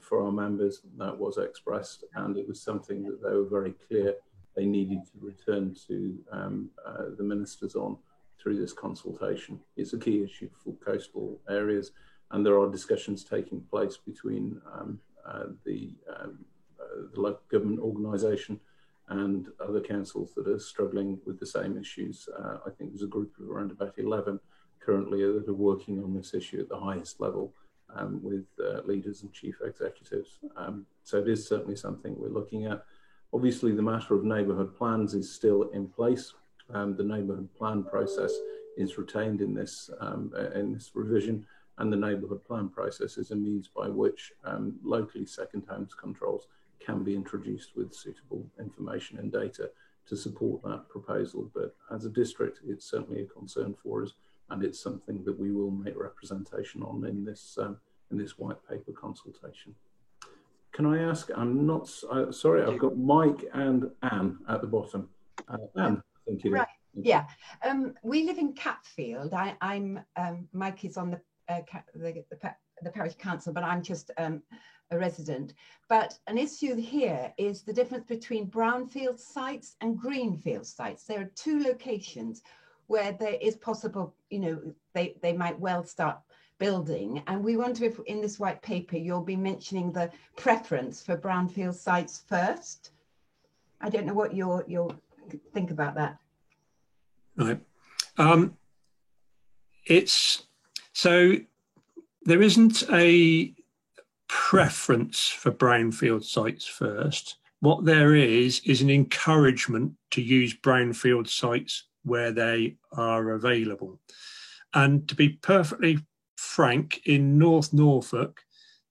for our members. That was expressed, and it was something that they were very clear they needed to return to the ministers on through this consultation. It's a key issue for coastal areas, and there are discussions taking place between the local government organisation and other councils that are struggling with the same issues. I think there's a group of around about 11 currently that are working on this issue at the highest level with leaders and chief executives. So it is certainly something we're looking at. Obviously, the matter of neighbourhood plans is still in place. The neighbourhood plan process is retained in this revision, and the neighbourhood plan process is a means by which locally second homes controls can be introduced with suitable information and data to support that proposal. But as a district, it's certainly a concern for us, and it's something that we will make representation on in this white paper consultation. Can I ask, I'm not, sorry, I've got Mike and Anne at the bottom. Anne, thank you. Right, yeah. We live in Catfield. Mike is on the parish council, but I'm just a resident. But an issue here is the difference between brownfield sites and greenfield sites. There are two locations where there is possible, they might well start building. And we wonder if in this white paper, you'll be mentioning the preference for brownfield sites first. I don't know what you'll think about that. Right. So there isn't a preference for brownfield sites first. What there is an encouragement to use brownfield sites where they are available. And to be perfectly frank, in North Norfolk,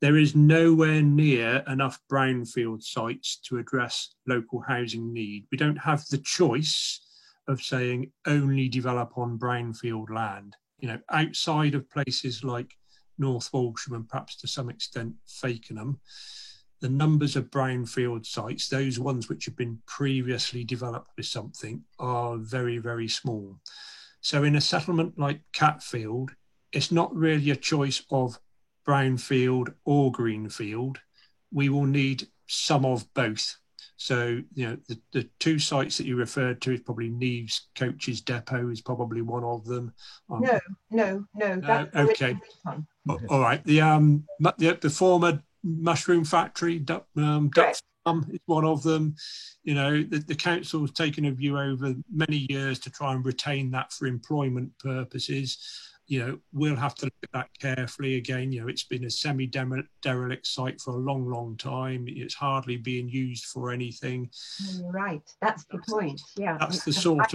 there is nowhere near enough brownfield sites to address local housing need. We don't have the choice of saying only develop on brownfield land. Outside of places like North Walsham and perhaps to some extent Fakenham, the numbers of brownfield sites, those ones which have been previously developed with something, are very, very small. So in a settlement like Catfield, it's not really a choice of brownfield or greenfield. We will need some of both. So, the two sites that you referred to is probably Neves Coaches Depot is probably one of them. No. That's okay. All right. The former mushroom factory, Duck Farm, is one of them. The council has taken a view over many years to try and retain that for employment purposes. We'll have to look at that carefully again. It's been a semi-derelict site for a long, long time. It's hardly being used for anything. You're right. That's the point. Yeah. That's the sort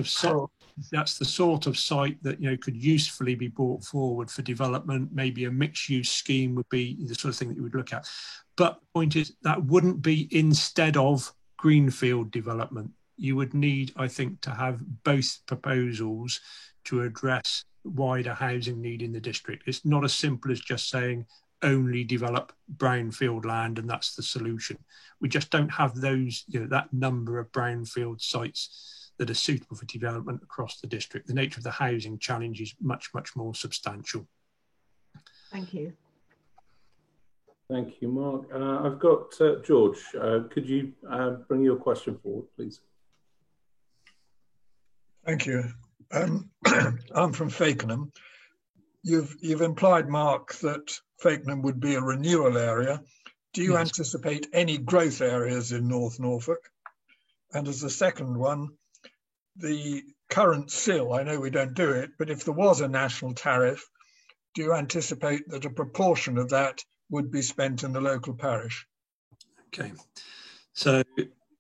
of site that could usefully be brought forward for development. Maybe a mixed-use scheme would be the sort of thing that you would look at. But the point is that wouldn't be instead of greenfield development. You would need, I think, to have both proposals to address wider housing need in the district. It's not as simple as just saying only develop brownfield land and that's the solution. We just don't have those, that number of brownfield sites that are suitable for development across the district. The nature of the housing challenge is much, much more substantial. Thank you. Thank you, Mark. I've got George. Could you bring your question forward, please? Thank you. I'm from Fakenham. You've implied, Mark, that Fakenham would be a renewal area. Do you anticipate any growth areas in North Norfolk? And as a second one, the current SIL, I know we don't do it, but if there was a national tariff, do you anticipate that a proportion of that would be spent in the local parish? Okay, so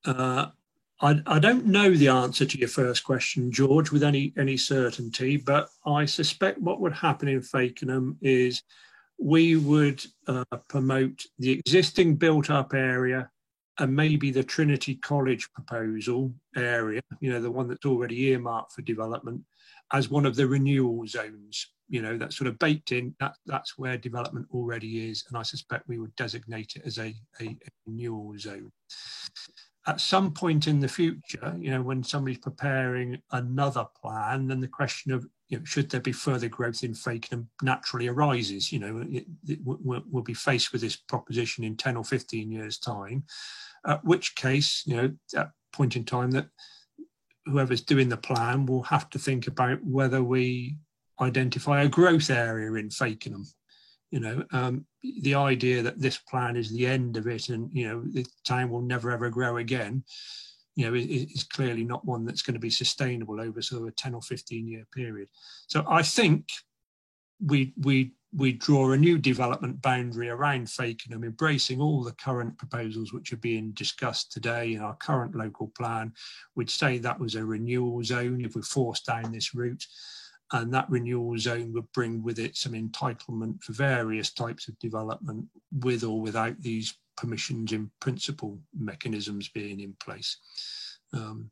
I don't know the answer to your first question, George, with any certainty, but I suspect what would happen in Fakenham is we would promote the existing built-up area and maybe the Trinity College proposal area, you know, the one that's already earmarked for development, as one of the renewal zones. You know, that's sort of baked in, that's where development already is, and I suspect we would designate it as a renewal zone. At some point in the future, you know, when somebody's preparing another plan, then the question of, you know, should there be further growth in Fakenham naturally arises. You know, we'll be faced with this proposition in 10 or 15 years' time, at which case, you know, at that point in time, that whoever's doing the plan will have to think about whether we identify a growth area in Fakenham. You know, the idea that this plan is the end of it and, you know, the town will never ever grow again, you know, is clearly not one that's going to be sustainable over sort of a 10 or 15 year period. So I think we draw a new development boundary around Fakenham, embracing all the current proposals which are being discussed today in our current local plan. We'd say that was a renewal zone if we're forced down this route. And that renewal zone would bring with it some entitlement for various types of development, with or without these permissions in principle mechanisms being in place. I'm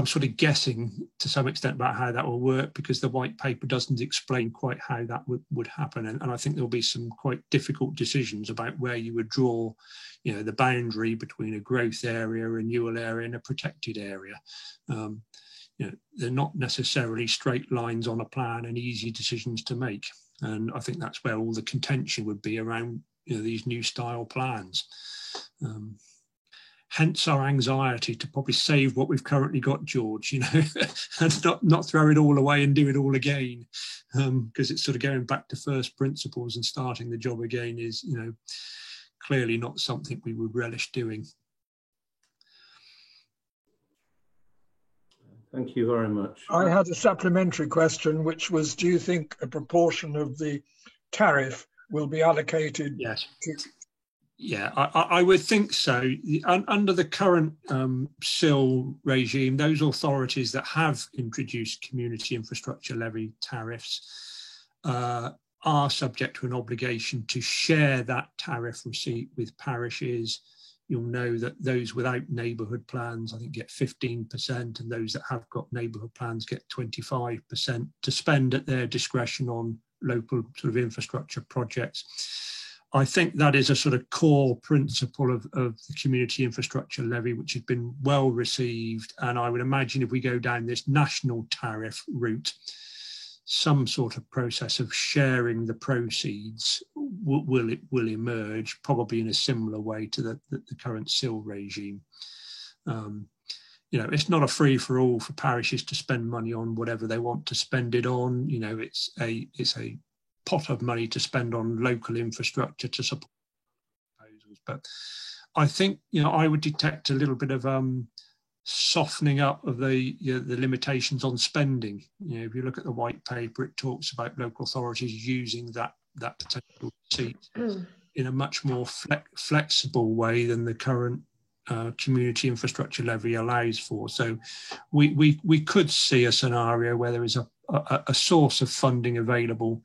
sort of guessing to some extent about how that will work, because the white paper doesn't explain quite how that would happen. And I think there'll be some quite difficult decisions about where you would draw, you know, the boundary between a growth area, a renewal area, and a protected area. You know, they're not necessarily straight lines on a plan and easy decisions to make. And I think that's where all the contention would be around, you know, these new style plans. Hence our anxiety to probably save what we've currently got, George, you know, and not throw it all away and do it all again, because it's sort of going back to first principles and starting the job again is, you know, clearly not something we would relish doing. Thank you very much. I had a supplementary question, which was, do you think a proportion of the tariff will be allocated? Yes. Yeah, I would think so. Under the current SIL regime, those authorities that have introduced community infrastructure levy tariffs are subject to an obligation to share that tariff receipt with parishes. You'll know that those without neighbourhood plans, I think, get 15%, and those that have got neighbourhood plans get 25% to spend at their discretion on local sort of infrastructure projects. I think that is a sort of core principle of the community infrastructure levy, which has been well received. And I would imagine if we go down this national tariff route, some sort of process of sharing the proceeds will emerge, probably in a similar way to the current SIL regime. You know, it's not a free for all for parishes to spend money on whatever they want to spend it on. You know, it's a pot of money to spend on local infrastructure to support proposals. But I think, you know, I would detect a little bit of softening up of the limitations on spending. You know, if you look at the white paper, it talks about local authorities using that potential receipt in a much more flexible way than the current community infrastructure levy allows for. So we could see a scenario where there is a source of funding available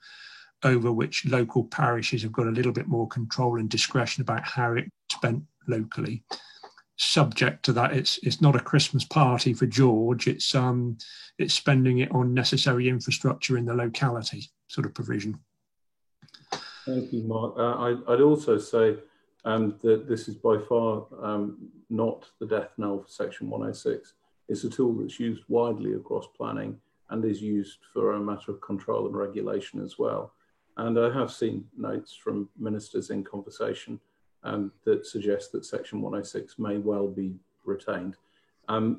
over which local parishes have got a little bit more control and discretion about how it's spent locally. Subject to that, it's not a Christmas party for George. It's spending it on necessary infrastructure in the locality sort of provision. Thank you, Mark. I'd also say that this is by far not the death knell for Section 106. It's a tool that's used widely across planning and is used for a matter of control and regulation as well. And I have seen notes from ministers in conversation that suggest that Section 106 may well be retained.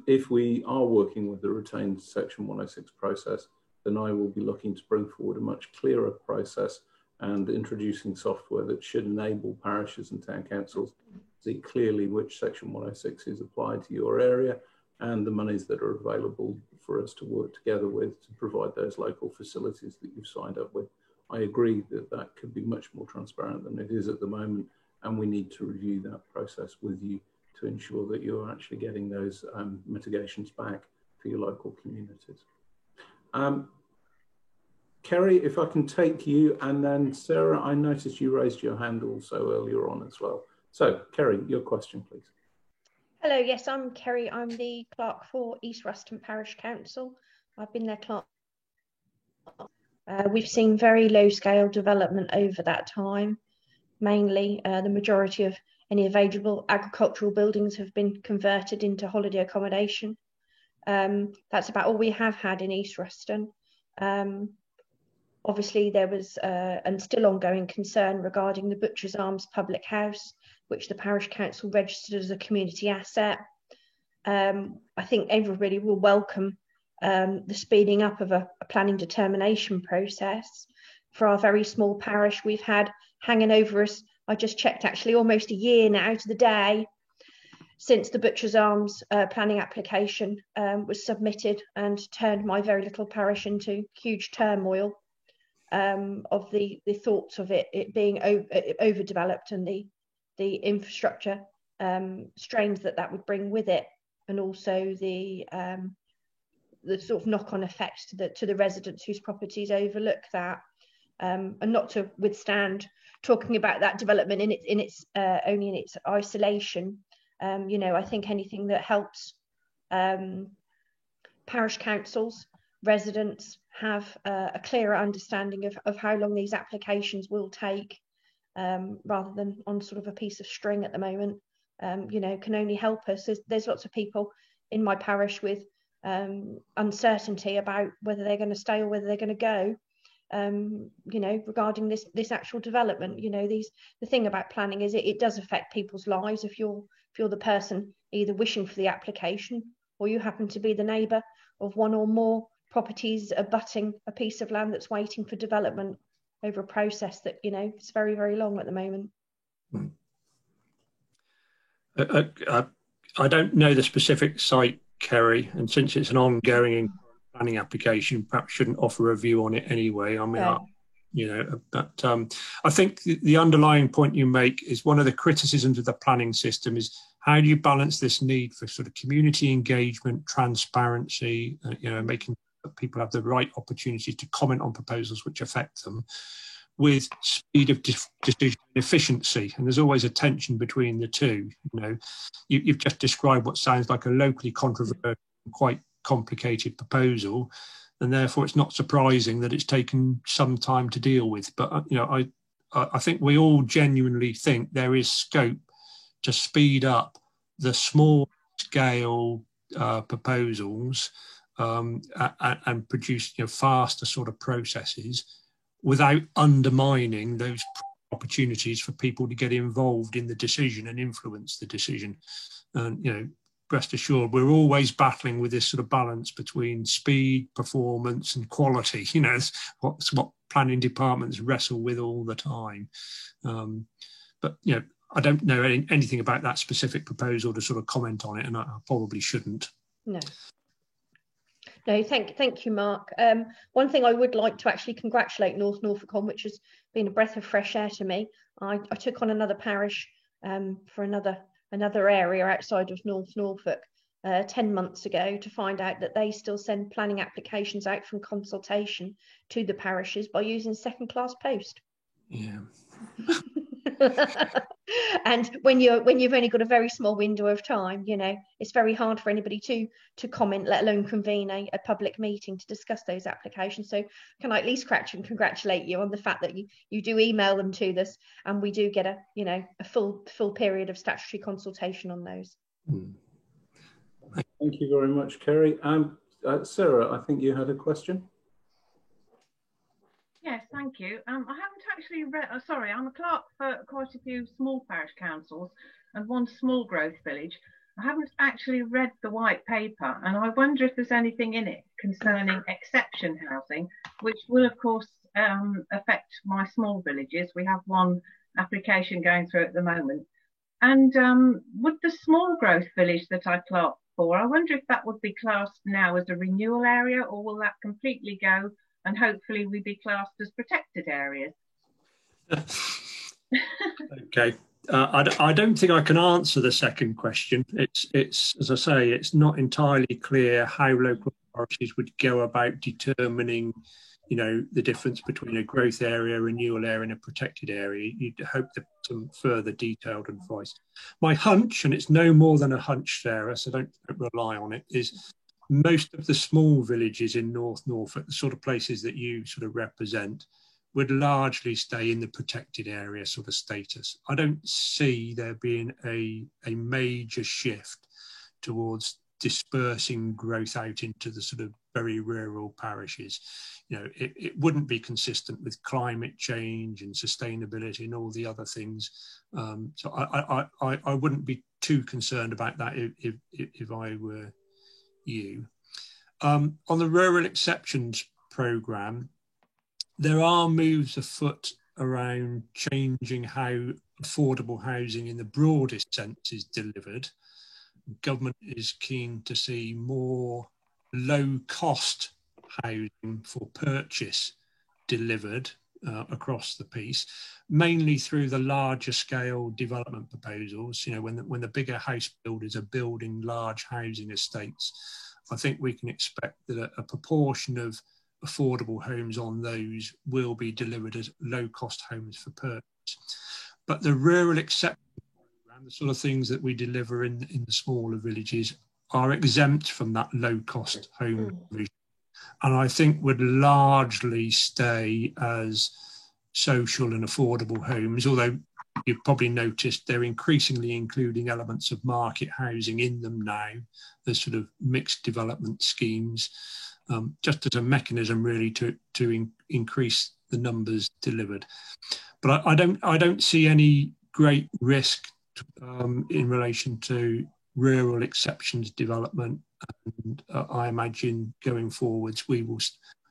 If we are working with the retained Section 106 process, then I will be looking to bring forward a much clearer process and introducing software that should enable parishes and town councils see clearly which Section 106 is applied to your area and the monies that are available for us to work together with to provide those local facilities that you've signed up with. I agree that that could be much more transparent than it is at the moment, and we need to review that process with you to ensure that you're actually getting those mitigations back for your local communities. Kerry, if I can take you, and then Sarah, I noticed you raised your hand also earlier on as well. So Kerry, your question, please. Hello, yes, I'm Kerry. I'm the clerk for East Ruston Parish Council. I've been their clerk. We've seen very low scale development over that time. Mainly, the majority of any available agricultural buildings have been converted into holiday accommodation. That's about all we have had in East Ruston. Obviously, there was and still ongoing concern regarding the Butchers Arms public house, which the parish council registered as a community asset. I think everybody will welcome the speeding up of a planning determination process. For our very small parish, we've had hanging over us, I just checked actually, almost a year now to the day since the Butchers Arms planning application was submitted, and turned my very little parish into huge turmoil of the thoughts of it being overdeveloped and the infrastructure strains that would bring with it, and also the sort of knock-on effects to the residents whose properties overlook that, and not to withstand talking about that development only in its isolation. You know, I think anything that helps parish councils, residents have a clearer understanding of how long these applications will take, rather than on sort of a piece of string at the moment, you know, can only help us. There's lots of people in my parish with uncertainty about whether they're going to stay or whether they're going to go, you know, regarding this actual development. You know, the thing about planning is it does affect people's lives. If you're the person either wishing for the application, or you happen to be the neighbour of one or more properties abutting a piece of land that's waiting for development over a process that, you know, it's very, very long at the moment. I don't know the specific site, Kerry, and since it's an ongoing planning application, perhaps shouldn't offer a view on it anyway. I mean, Okay. you know, but I think the underlying point you make is one of the criticisms of the planning system is how do you balance this need for sort of community engagement, transparency, you know, making sure that people have the right opportunities to comment on proposals which affect them, with speed of decision and efficiency. And there's always a tension between the two. You know, you've just described what sounds like a locally controversial, quite complicated proposal, and therefore it's not surprising that it's taken some time to deal with. But you know, I think we all genuinely think there is scope to speed up the small scale proposals and produce, you know, faster sort of processes without undermining those opportunities for people to get involved in the decision and influence the decision. And, you know, rest assured, we're always battling with this sort of balance between speed, performance and quality. You know, it's what planning departments wrestle with all the time. But, you know, I don't know anything about that specific proposal to sort of comment on it, and I probably shouldn't. No, thank you, Mark. One thing I would like to actually congratulate North Norfolk on, which has been a breath of fresh air to me. I took on another parish for another area outside of North Norfolk 10 months ago, to find out that they still send planning applications out from consultation to the parishes by using second-class post. Yeah. And when you've only got a very small window of time, you know, it's very hard for anybody to comment, let alone convene a public meeting to discuss those applications. So can I at least congratulate you on the fact that you do email them to us, and we do get a full period of statutory consultation on those. Thank you very much, Kerry. Sarah, I think you had a question. Yes, thank you. I haven't actually read, sorry, I'm a clerk for quite a few small parish councils and one small growth village. I haven't actually read the white paper, and I wonder if there's anything in it concerning exception housing, which will of course affect my small villages. We have one application going through at the moment, And would the small growth village that I clerked for, I wonder if that would be classed now as a renewal area, or will that completely go and hopefully we be classed as protected areas? Okay. I don't think I can answer the second question. It's as I say, it's not entirely clear how local authorities would go about determining, you know, the difference between a growth area, renewal area, and a protected area. You'd hope for some further detailed advice. My hunch, and it's no more than a hunch, Sarah, so don't rely on it, is most of the small villages in North Norfolk, the sort of places that you sort of represent, would largely stay in the protected area sort of status. I don't see there being a major shift towards dispersing growth out into the sort of very rural parishes. You know, it wouldn't be consistent with climate change and sustainability and all the other things. So I wouldn't be too concerned about that if I were you. On the rural exceptions programme, there are moves afoot around changing how affordable housing in the broadest sense is delivered. Government is keen to see more low-cost housing for purchase delivered across the piece, mainly through the larger scale development proposals. You know, when the bigger house builders are building large housing estates, I think we can expect that a proportion of affordable homes on those will be delivered as low-cost homes for purchase. But the rural exception program, the sort of things that we deliver in the smaller villages, are exempt from that low-cost home provision, and I think would largely stay as social and affordable homes, although you've probably noticed they're increasingly including elements of market housing in them now. There's sort of mixed development schemes, just as a mechanism really to increase the numbers delivered. But I don't see any great risk in relation to rural exceptions development, and I imagine going forwards we will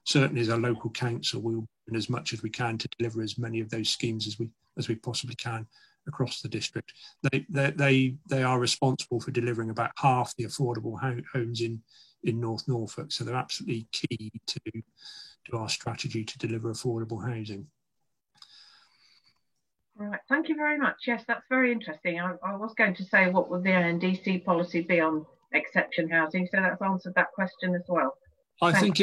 certainly, as a local council, we will do as much as we can to deliver as many of those schemes as we possibly can across the district. They are responsible for delivering about half the affordable homes in North Norfolk, so they're absolutely key to our strategy to deliver affordable housing. Right, thank you very much. Yes, that's very interesting. I was going to say, what would the NDC policy be on exception housing? So that's answered that question as well. I think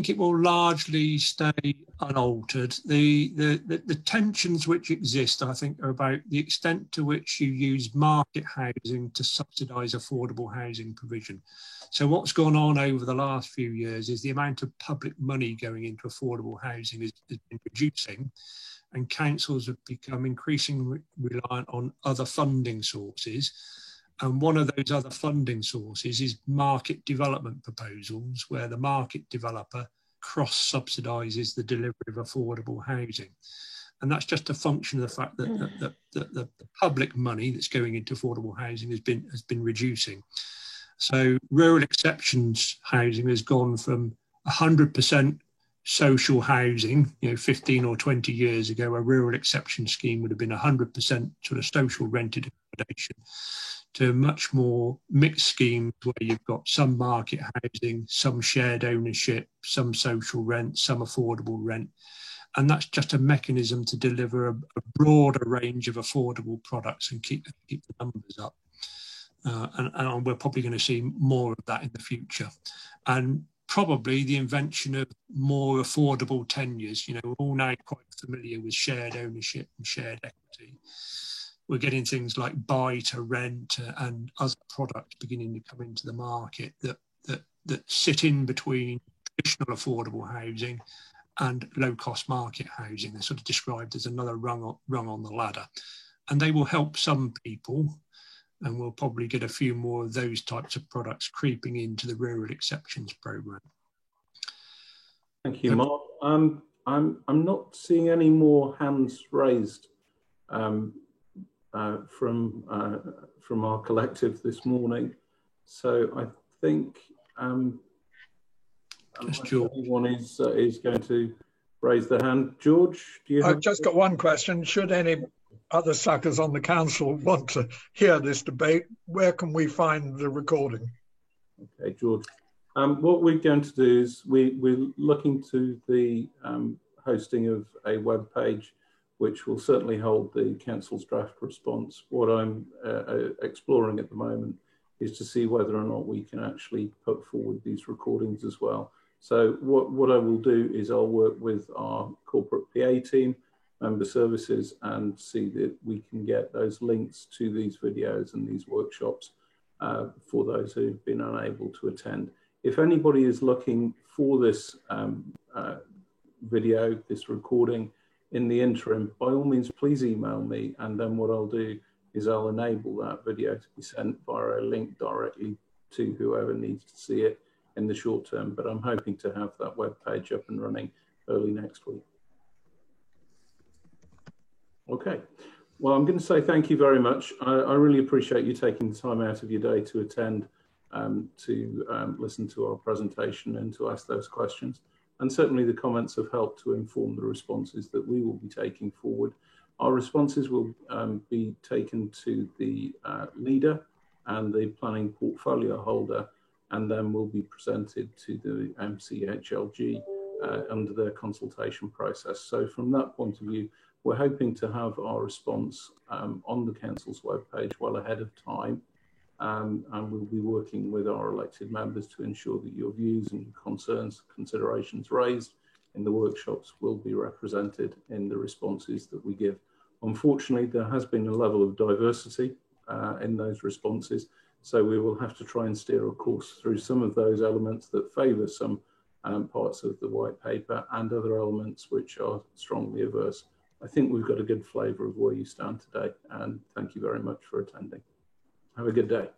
it will largely stay unaltered. The tensions which exist, I think, are about the extent to which you use market housing to subsidise affordable housing provision. So what's gone on over the last few years is the amount of public money going into affordable housing has been reducing, and councils have become increasingly reliant on other funding sources. And one of those other funding sources is market development proposals, where the market developer cross-subsidises the delivery of affordable housing. And that's just a function of the fact that the public money that's going into affordable housing has been reducing. So rural exceptions housing has gone from 100% social housing, 15 or 20 years ago. A rural exception scheme would have been 100% sort of social rented accommodation, to much more mixed schemes where you've got some market housing, some shared ownership, some social rent, some affordable rent. And that's just a mechanism to deliver a broader range of affordable products and keep the numbers up. And we're probably going to see more of that in the future. And probably the invention of more affordable tenures. We're all now quite familiar with shared ownership and shared equity. We're getting things like buy to rent and other products beginning to come into the market that sit in between traditional affordable housing and low-cost market housing. They're sort of described as another rung on the ladder. And they will help some people, and we'll probably get a few more of those types of products creeping into the rural exceptions programme. Thank you, Mark. I'm not seeing any more hands raised from our collective this morning, so I think anyone is going to raise their hand. George, do you have? I've just got one question. Should any other suckers on the council want to hear this debate, where can we find the recording? Okay, George. What we're going to do is we're looking to the hosting of a web page, which will certainly hold the council's draft response. What I'm exploring at the moment is to see whether or not we can actually put forward these recordings as well. So what I will do is I'll work with our corporate PA team, member services, and see that we can get those links to these videos and these workshops for those who've been unable to attend. If anybody is looking for this video, this recording in the interim, by all means, please email me, and then what I'll do is I'll enable that video to be sent via a link directly to whoever needs to see it in the short term, but I'm hoping to have that web page up and running early next week. Okay, well, I'm going to say thank you very much. I really appreciate you taking the time out of your day to attend, to listen to our presentation and to ask those questions. And certainly the comments have helped to inform the responses that we will be taking forward. Our responses will be taken to the leader and the planning portfolio holder, and then will be presented to the MCHLG under their consultation process. So from that point of view, we're hoping to have our response on the council's webpage well ahead of time, and we'll be working with our elected members to ensure that your views and concerns, considerations raised in the workshops will be represented in the responses that we give. Unfortunately, there has been a level of diversity in those responses, so we will have to try and steer a course through some of those elements that favour some parts of the white paper and other elements which are strongly averse. I think we've got a good flavour of where you stand today, and thank you very much for attending. Have a good day.